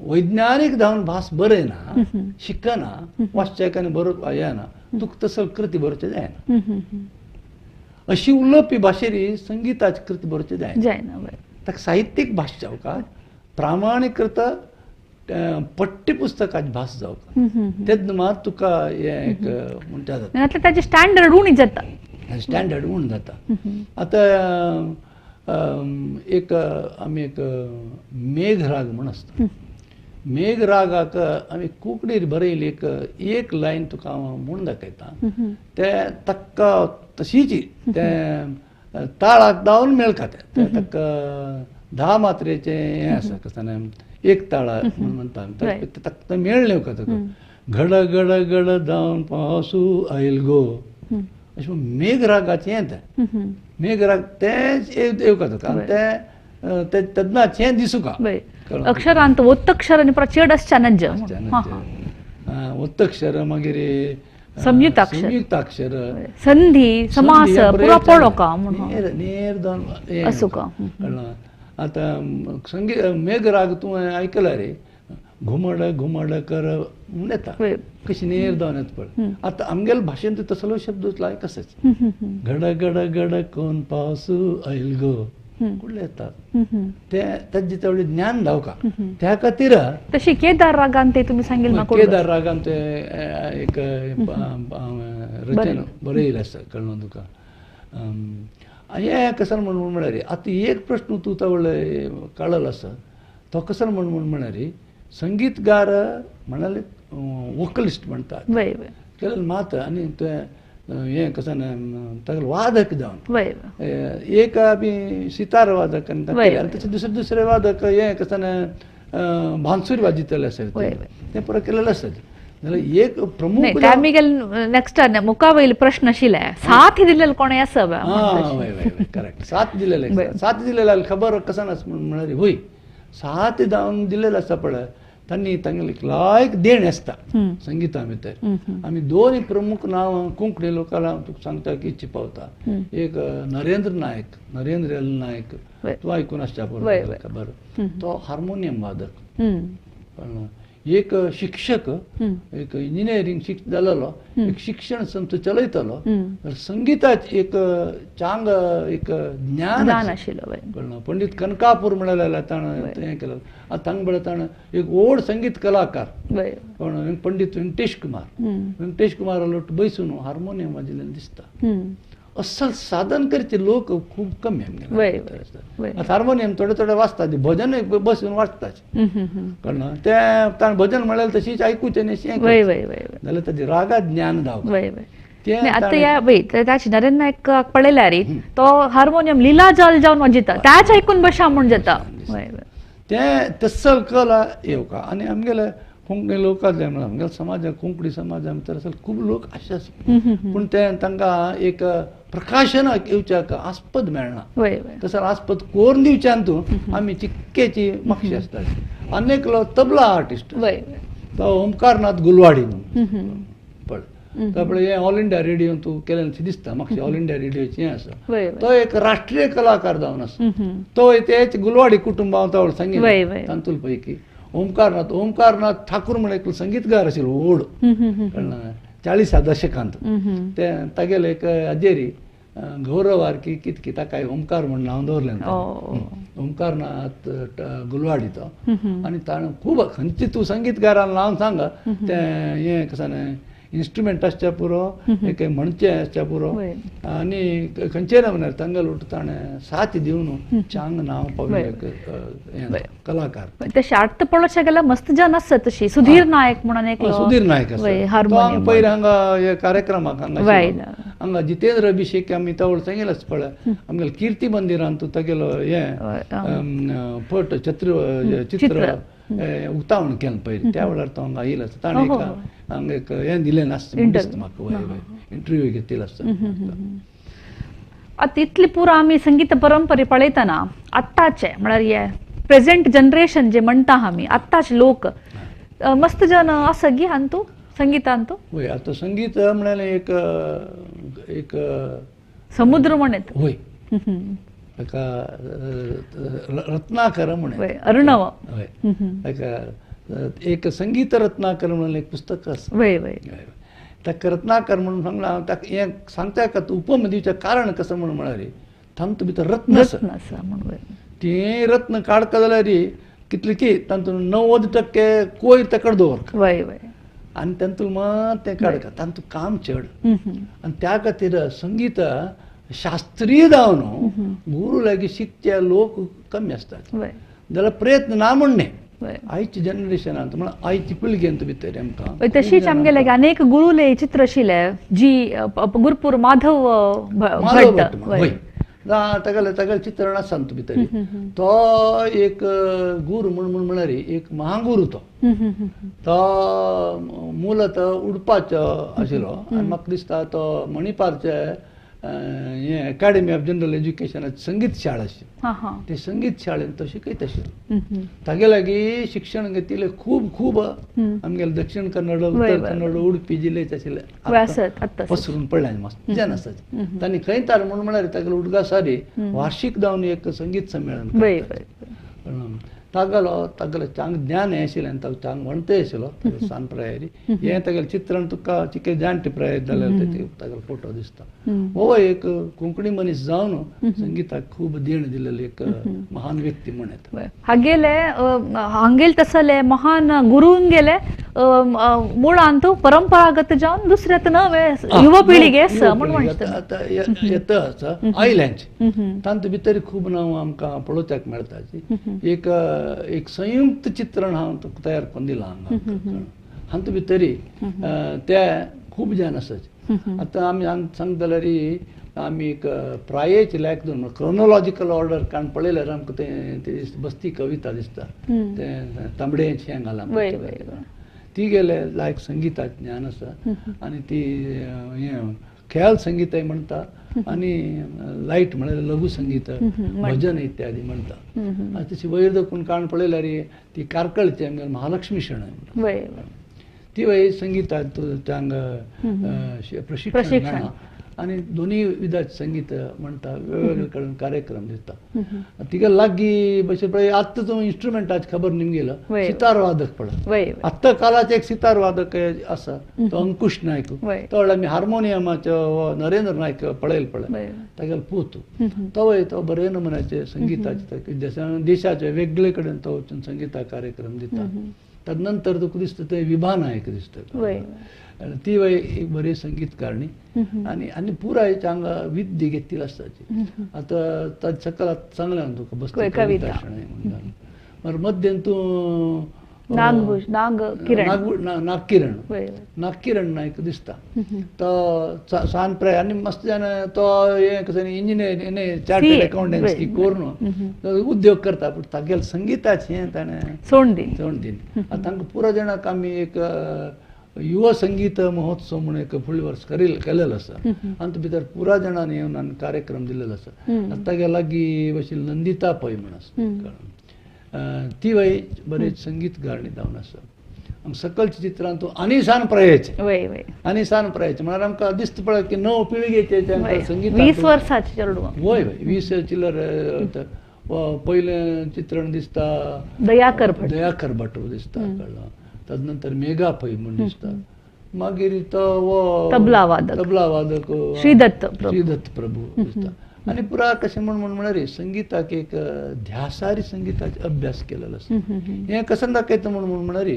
वैज्ञानीक जावन भास बरयना, शिकना, वाचच्याकांनी बरोवपा येना, तुका तसो कृती बरोवचे जायना. अशी उलोवपी भाशेर संगीताची कृती बरोवचे जायना. ताका साहित्यीक भास जावका, प्रामाणीकृत पठ्यपुस्तकाची भास जावका. तेन्ना मात तुका एक म्हणटा जाता ताजें स्टँडर्ड उणी जाता. स्टँडर्ड उण जाता. आतां एक आमी एक मेघराग म्हण आसता. मेघरागाक आमी कोंकणीर बरयली एक लायन तुका हांव म्हूण दाखयता. ते ताका तशीच ते ताळाक दावन मेळका. ते ताका 10 मात्रेचे हें आसा कसताना एक ताळा म्हणटा ताका मेळ नेवका. ताका घड घड घड जावन पावसू आयल गो अशें मेघरागाचें येता. मेघराग तेंच येवका ताका. ते तेन्नाच हें दिसूका अक्षरांत ओत्तक्षर आनी चड आसचे नज ओत्तक्षर मागीर संयुक्ताक्षर संधी समास पुरो पळोवका नेर जावन आसूका. आतां संगीत मेघराग तूं आयकला रे, घुमड घुमड कर म्हूण येता कशी नेर जावन येता पळय. आतां आमगेल्या भाशेंत तसलो शब्द लायक आसाच. घड घड घड कोण पावसू आयल गो कुठले येतात. ते ताजे तेवढे ज्ञान जावका. त्या खातीर तशी केदार रागान ते तुमी सांगिल्लें म्हाका. केदार रागान ते एक रचना बरयलें आसा कळ्ळें तुका. हें कसन म्हणून म्हळ्यार आतां एक प्रश्न तूं तावळे कळलो आसा तो कसन म्हणून म्हळ्यार संगीतगार म्हणाले वोकलिस्ट म्हणटात केलें मात आनी ते हें कसन ताका वादक जावन एक आमी सितार वादक आनी तशें दुसरे वादक हें कसन भानसूर वाजयतले आसत तें पुरो केलेलें आसत. जाल्यार एक प्रमुख नेक्स्ट मुखावयले प्रश्न आशिल्ले साथ दिलेले कोणें आसा. करेक्ट. साथ दिलेले खबर कसन आसा म्हळ्यार होय साथ जावन दिलेले आसा पळय तांणी तांगेले लायक देण आसता संगिता भितर. आमी दोन प्रमुख नांव कोंकणी लोकांना तुका सांगता की इच्छ पावता. एक नरेंद्र एल नायक तूं आयकून आसच्या पळय खबर. तो हार्मोनियम वादक. एक शिक्षक एक इंजिनियरींग जालेलो, एक शिक्षण संस्था चलयतालो. संगीताचें एक चांग एक ज्ञान आशिल्लो. पंडित कनकापूर म्हणलेले ताणें हें केलें. आतां तांगे बळें ताणें एक व्हड संगीत कलाकार पंडित वेंकटेश कुमार बैसून हार्मोनियम वाजयलेलें दिसता. असल साधन करचे लोक खूब कमी आमगे. हार्मोनियम थोडे थोडे वाजता, भजन बसून वाजताच कळना. ते ताणें भजन म्हळ्यार तशीच आयकूचें न्ही जाल्यार ताजें रागात ज्ञान जावं. आतां ताची नरेंद्र नायक पळयल्यार तो हार्मोनियम लिला जाल जावन वाजयता त्याच आयकून बशा म्हूण जाता. ते तसल कला येवका. आनी आमगेले कोंकणी लोकांतले म्हणून समाजा कोंकणी समाजा भितर असेल खूब लोक अशे आसा पूण ते तांकां एक प्रकाशनाक येवच्याक आस्पद मेळना वय वय तसर आस्पद कोरून दिवच्यान तूं आमी चिक्केची म्हापशी आसता अनेक लोक तबला आर्टिस्ट वय तो ओमकारनाथ गुलवाडी म्हणून वय पळय त्यामुळे हे ऑल इंडिया रेडिओ तूं केलें दिसता म्हाका ऑल इंडिया रेडिओचें हें आसा वय तो एक राष्ट्रीय कलाकार जावन आसा वय तो तेच गुलवाडी कुटुंबांत वय, संगीत वय. तांतूल पैकी ओमकारनाथ ठाकूर म्हणून एक संगीतकार आशिल्लो व्हड कळ्ळें 40 दशकांत ते तागेले एक अजेरी गौरव आरकी कित ताका ओमकार म्हणून नांव दवरलें ओमकारनाथ गुलवाडी तो आनी ताणें खूब खंयचे तूं संगीतकारान नांव सांग तें हें कशें इन्स्ट्रुमेंट आसच्या पुरो एक म्हणचे आसच्या पुरो वय. आनी खंयचे नमुने तांगेल उठ ताणें साथ दिवन चांग नांव पावले कलाकार तशें आर्ट पळोवचें गेल्यार मस्त जन आसता तशी सुधीर नायक म्हणून एक सुधीर नायक वय, आसा हार्मोनियम पयलीं हांगा हे कार्यक्रमाक हांगा वय. आशिल्लो. हांगा जितेंद्र अभिषेक आमी तवळ सांगेलाच पळय आमगेले कीर्ती मंदिरान तूं तागेलो हें फट चित्र उक्तावण केलें पयलीं त्या वेळार तो हांगा येयलो आसता ताणें हांगा एक हें दिलें नासता दिसता म्हाका वय वय इंटरव्यू घेतिल्लो आसता आतां इतली पुरो आमी संगीत परंपरे पळयतना आत्ताचे म्हळ्यार हे प्रेझेंट जनरेशन जे म्हणटा आमी आत्ताचे लोक मस्त जन आसा गी हान तूं संगीतान तूं वय आतां संगीत म्हळ्यार एक समुद्र म्हणत वय ताका रत्नाकर म्हणे अर्णव हय ताका एक संगीत रत्नाकर म्हणून एक पुस्तक आसा वय वय ताका रत्नाकर म्हणून सांगला हांव ताका हें सांगता का उपम दिवचें कारण कसं म्हणून म्हळ्यार तांतूं भितर रत्न आसा तें रत्न काडका जाल्यार कितले की तांतून 90% कोयर तेकड दवर वय वय आनी तांतून मात तें काडका तांतूं काम चड आनी त्या खातीर संगीत शास्त्रीय जावन गुरू लागीं शिकचे लोक कमी आसतात जाल्यार प्रयत्न ना म्हणणे आयच्या जनरेशनांत म्हळ्यार आयची पिळगेंत भितर आमकां तशीच आमगेले अनेक गुरुले चित्र आशिल्ले जी गुरुपूर माधव भट्ट वय तागेलें चित्रण आसा तूं भितर तो एक गुरू म्हणून म्हळ्यार एक महागुरू तो मूलतः उडपाचो आशिल्लो आनी म्हाका दिसता तो मणिपारचे हें अकॅडमी ऑफ जनरल एज्युकेशनाची संगीत शाळा आशिल्ली ते संगीत शाळेंत तो शिकयत आशिल्लो तागे लागीं शिक्षण घेतिल्लें खूब आमगेले दक्षिण कन्नड उत्तर कन्नड उडपी जिल्ह्याचे आशिल्ले पसरून पडले मस्त जन आसात तांणी खंय तार म्हणून म्हळ्यार तागेलो उडगासारी वार्षिक जावन एक संगीत संमेलन तागेलें चांग ज्ञान हें आशिल्लें आनी ताका चांग म्हणटय आशिल्लो सान प्रायारी हें तागेलें चित्रण तुका चिके जाणटे प्राय जाल्यार तागेलो फोटो दिसता हो एक कोंकणी मनीस जावन संगीताक खूब देण दिलेलो एक महान व्यक्ती म्हणत हांगेल तसले महान गुरून गेले मुळान तूं परंपरागत जावन दुसऱ्यात नवे युवा पिळगे आतां येता आसा आयल्यांचे तांतूं भितर खूब नांव आमकां पळोवच्याक मेळटा एक संयुक्त चित्रण हांव तयार करून दिलां हांगा हातूंत भितर ते खूब जाण आसात आतां आमी सांगता जाल्यार आमी एक प्रायेचे लायक दोन क्रोनोलॉजिकल ऑर्डर काण पळयल्यार आमकां ते बस्ती कविता दिसता तें तांबडेचें हें घाला ती गेले लायक संगीताचें ज्ञान आसा आनी ती हें ख्याल संगीतय म्हणटा आनी लायट म्हळ्यार लघु संगीत भजन इत्यादी म्हणटा तशी वयर देखून काण पळयल्यार ती कारकळची आमगे महालक्ष्मी शरण ती वय संगीतात प्रशिक्षण मेळना आनी दोनूय विधाचे संगीत म्हणटा वेगवेगळे कडेन कार्यक्रम दिता तिका लागीं भशेन पळय आत्तां तूं इन्स्ट्रुमेंटाची खबर निमगेलो सितार वादक पळय आत्तां कालाचे एक सितार वादक आसा तो अंकुश नायक तो आमी हार्मोनियमाचो नरेंद्र नायक पळयल पळय तागेलो पूत तो बरे नमुन्याचे संगीताचे देशाचे वेगळे कडेन तो वचून संगीता कार्यक्रम दिता तदनंतर तुका दिसता ते विभा नायक दिसता ती वय एक बरी संगीतकारणी आनी पुराय हांगा विद्य घेतिल्ली आसता आतां सकल चांगलें तुका बसता कविता मध्येन तूं नागभूष नाग किरण नागकिरण वय नागकिरण एक दिसता तो सान प्राय आनी मस्त जाण तो हे कसं इंजिनियर चार्टर्ड अकाउंटन्सी करून उद्योग करता पूण तागेलें संगीताचें हें ताणें सोडून दी सोडून दिलें आतां तांकां पुरो जाणांक आमी एक युवा संगीत महोत्सव म्हणून एक फुडल्या वर्स केलेलो आसा आनी ते भितर पुरा जाणांनी येवन आनी कार्यक्रम दिलेलो आसा आतां तागे लागीं भाशेन नंदिता पै म्हण आसा ती वय बरेच संगीत गाणी जावन आसा सकलच्या चित्रांत तूं आनी सान प्रयाचे वय वय आनी सान प्रयाचे म्हळ्यार आमकां दिसता पळय की नव पिळगेचे संगीत 20 वर्साचे चेडूं वय वय 20 चिल्लर पयलें चित्रण दिसता दयाकर भट दिसता कळ्ळें ताजे नंतर मेघा पै म्हण दिसता मागीर तो तबला वादक श्रीदत्त प्रभू दिसता आनी पुरा कशें म्हळ्यार संगीताक एक ध्यासारी संगीताचो अभ्यास केलेलो आसा हें कशें दाखयता म्हळ्यार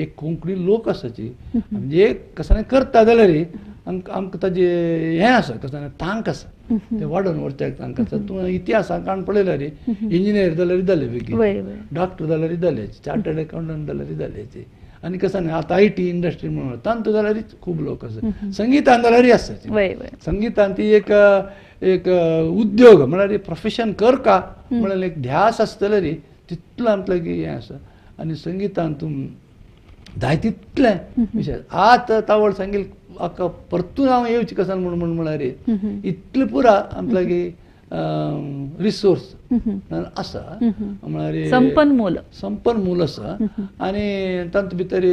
एक कोंकणी लोक आसाची म्हणजे कशें करता जाल्यार आमकां ताजें हें आसा कशें तांक आसा ते वाडोवन व्हरच्याक तांकां आसा तूं इतिहासाक काण पळयल्यार इंजिनियर जाल्यार जालें बेगीन डॉक्टर जाल्यार जालें चार्टर्ड अकाउंटंट जाल्यार जालें आनी कशें आतां IT इंडस्ट्री म्हणून तांतू जाल्यार खूब लोक आसा संगीतान जाल्यार आसा संगीतान ती एक उद्योग म्हळ्यार प्रोफेशन कर का म्हळ्यार एक ध्यास आसता जाल्यार तितलो आमकां हें आसा आनी संगीतान तूं जाय तितलें विशय आत तावळ सांगील हाका परतून हांव येवचें कशें म्हळ्यार इतलें पुरा आमकां रिसोर्स आसा म्हळ्यार संपन्मूल आसा आनी तांत भितर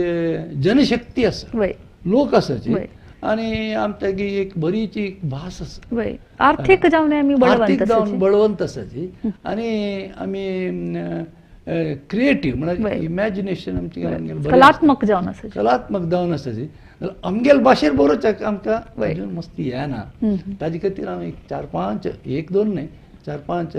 जनशक्ती आसा लोक आसाची आनी आमची एक बरीची भास आसा आर्थीक जावन बळवंत आसाची आनी आमी क्रिएटीव म्हळ्यार इमॅजिनेशन आमची कलात्मक जावन आसाची आमगेल भाशेर बरोवच्याक आमकां मस्ती येना ताजे खातीर हांव 4-5 1-2 न्हय 4-5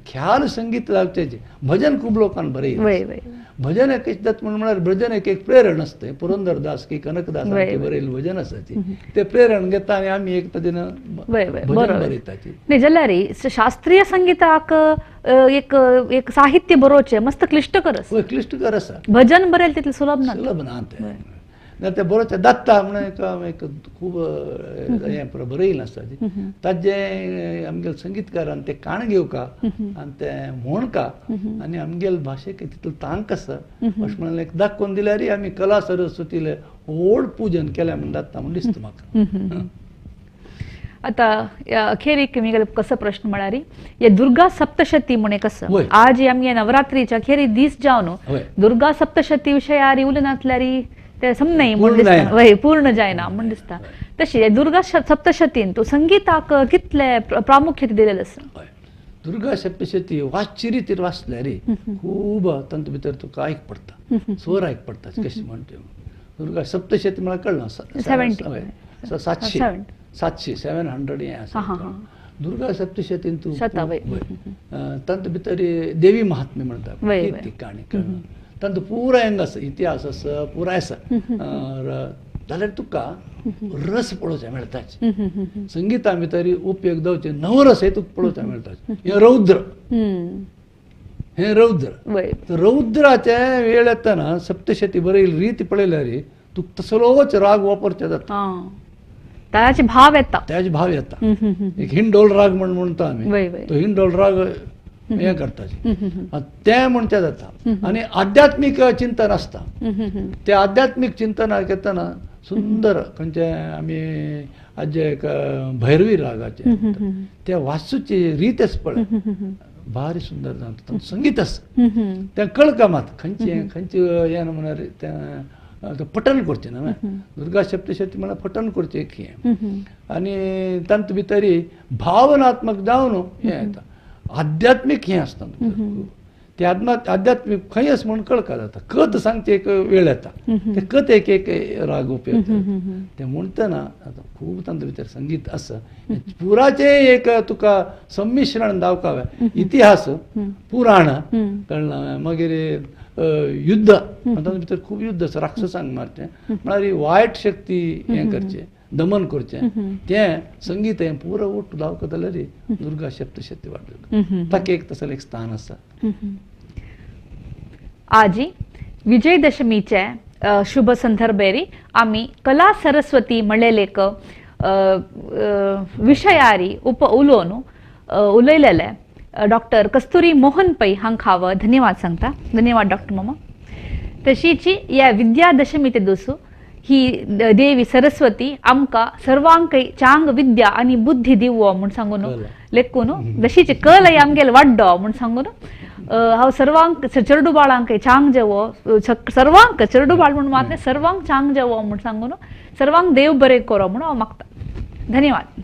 ख्याल संगीत लावच्याचे भजन खूब लोकांक बरयलें भजन एक दत्त म्हळ्यार भजन एक प्रेरण आसता पुरंदरदास की कनकदास बरयलें भजन आसाची ते प्रेरण घेता आनी आमी एक ताजेन भजन बरयताची जाल्यार शास्त्रीय संगीताक एक साहित्य बरोवचें मस्त क्लिश्टकर आसा भजन बरयलें तितलें सुलभ ना जाल्यार ते बरोवचें दत्ता म्हणून एक खूब हें बरयलें आसा ताजें आमगेल संगीतकारान तें काण घेवका आनी तें म्हणका आनी आमगेल भाशेक तितलो तांक आसा अशें म्हणून एक दाखोवन दिल्यार आमी कला सरस्वतीलें व्हड पूजन केलें म्हण जाता म्हण दिसता म्हाका आता अखेर एक कसं प्रश्न म्हळ्यार ये दुर्गा सप्तशती म्हणे कसं आज आमगे नवरात्रीच्या अखेरी दीस जावन दुर्गा सप्तशती विशयार उलयनातल्यार ते समनाय पूर्ण जायना म्हण दिसता तशी दुर्गा सप्तशतीन तूं संगीताक कितले प्रामुख्य दिलेलें आसा दुर्गा सप्तशती वाचची रितीर वाचल्यार खूब तांतू भितर तुका आयक पडटा स्वर आयक पडटा कशें म्हणटा दुर्गा सप्तशती म्हळ्यार कळना 700 हें आसा दुर्गा सप्तशतीन तूं तांतू भितर देवी महात्म्य म्हणटा ती काणी कळना तांतू पुराय अंग आसा इतिहास आसा पुराय आसा जाल्यार तुका रस पळोवचे मेळटाच संगीता भितर उपयोग जावचे नवरस हे तुका पळोवचे मेळटाच हे रौद्राचे वेळ येतना सप्तशती बरयली रीत पळयल्यार तुका तसलोच राग वापरचे जाता ताचे भाव येता एक हिंडोल राग म्हणटा आमी तो हिंडोल राग हें करता तें म्हणचें जाता आनी आध्यात्मीक चिंतन आसता तें आध्यात्मीक चिंतनाक येतना सुंदर खंयचे आमी आज जे एक भैरवी रागाचे ते वाचूची रीत आसा पळय भारी सुंदर जाता संगीत आसा तें कळका मात खंयचे हें म्हळ्यार तें पठन करचें ना दुर्गा सप्तशती म्हळ्यार पठन करचें एक हें आनी तांत भितर भावनात्मक जावन हें येता आध्यात्मीक हें आसता ते आध्यात्मीक खंय आसा म्हूण कळका जाता कथ सांगचे एक वेळ येता ते कथ एक राग उपयोग ते म्हणटना आतां खूब तांचे भितर संगीत आसा पुराचें एक तुका संमिश्रण जावपा जाय इतिहास पुराण कळना मागीर युद्ध तांचे भितर खूब युद्ध आसा राक्षसांक मारचें म्हळ्यार वायट शक्ती हें करचें दमन करचें तें संगीत हें पुरो उठ जावंक जाल्यार दुर्गा सप्तशती वाडटा ताका एक तसलें एक स्थान आसा आजी विजयदशमीचे शुभ संदर्भेरी आम्ही कला सरस्वती म्हणलेले एक विषयारी उलोवनू उलयलेले डॉक्टर कस्तुरी मोहन पै हांकां हांव धन्यवाद सांगता. धन्यवाद डॉक्टर मामा. तशीच ह्या विद्यादशमी ते दिसू ही देवी सरस्वती आमकां सर्वांक चांग विद्या आनी बुद्धी दिवो म्हूण सांगून लेखून जशीचे कल आमगेले वाडडो म्हूण सांगून हांव सर्वांक चेडू बाळांक चांग जेवो सर्वांक चेडू बाळ म्हूण मात सर्वांक चांग जेवो म्हूण सांगून सर्वांक देव बरें करो म्हूण हांव मागता. धन्यवाद.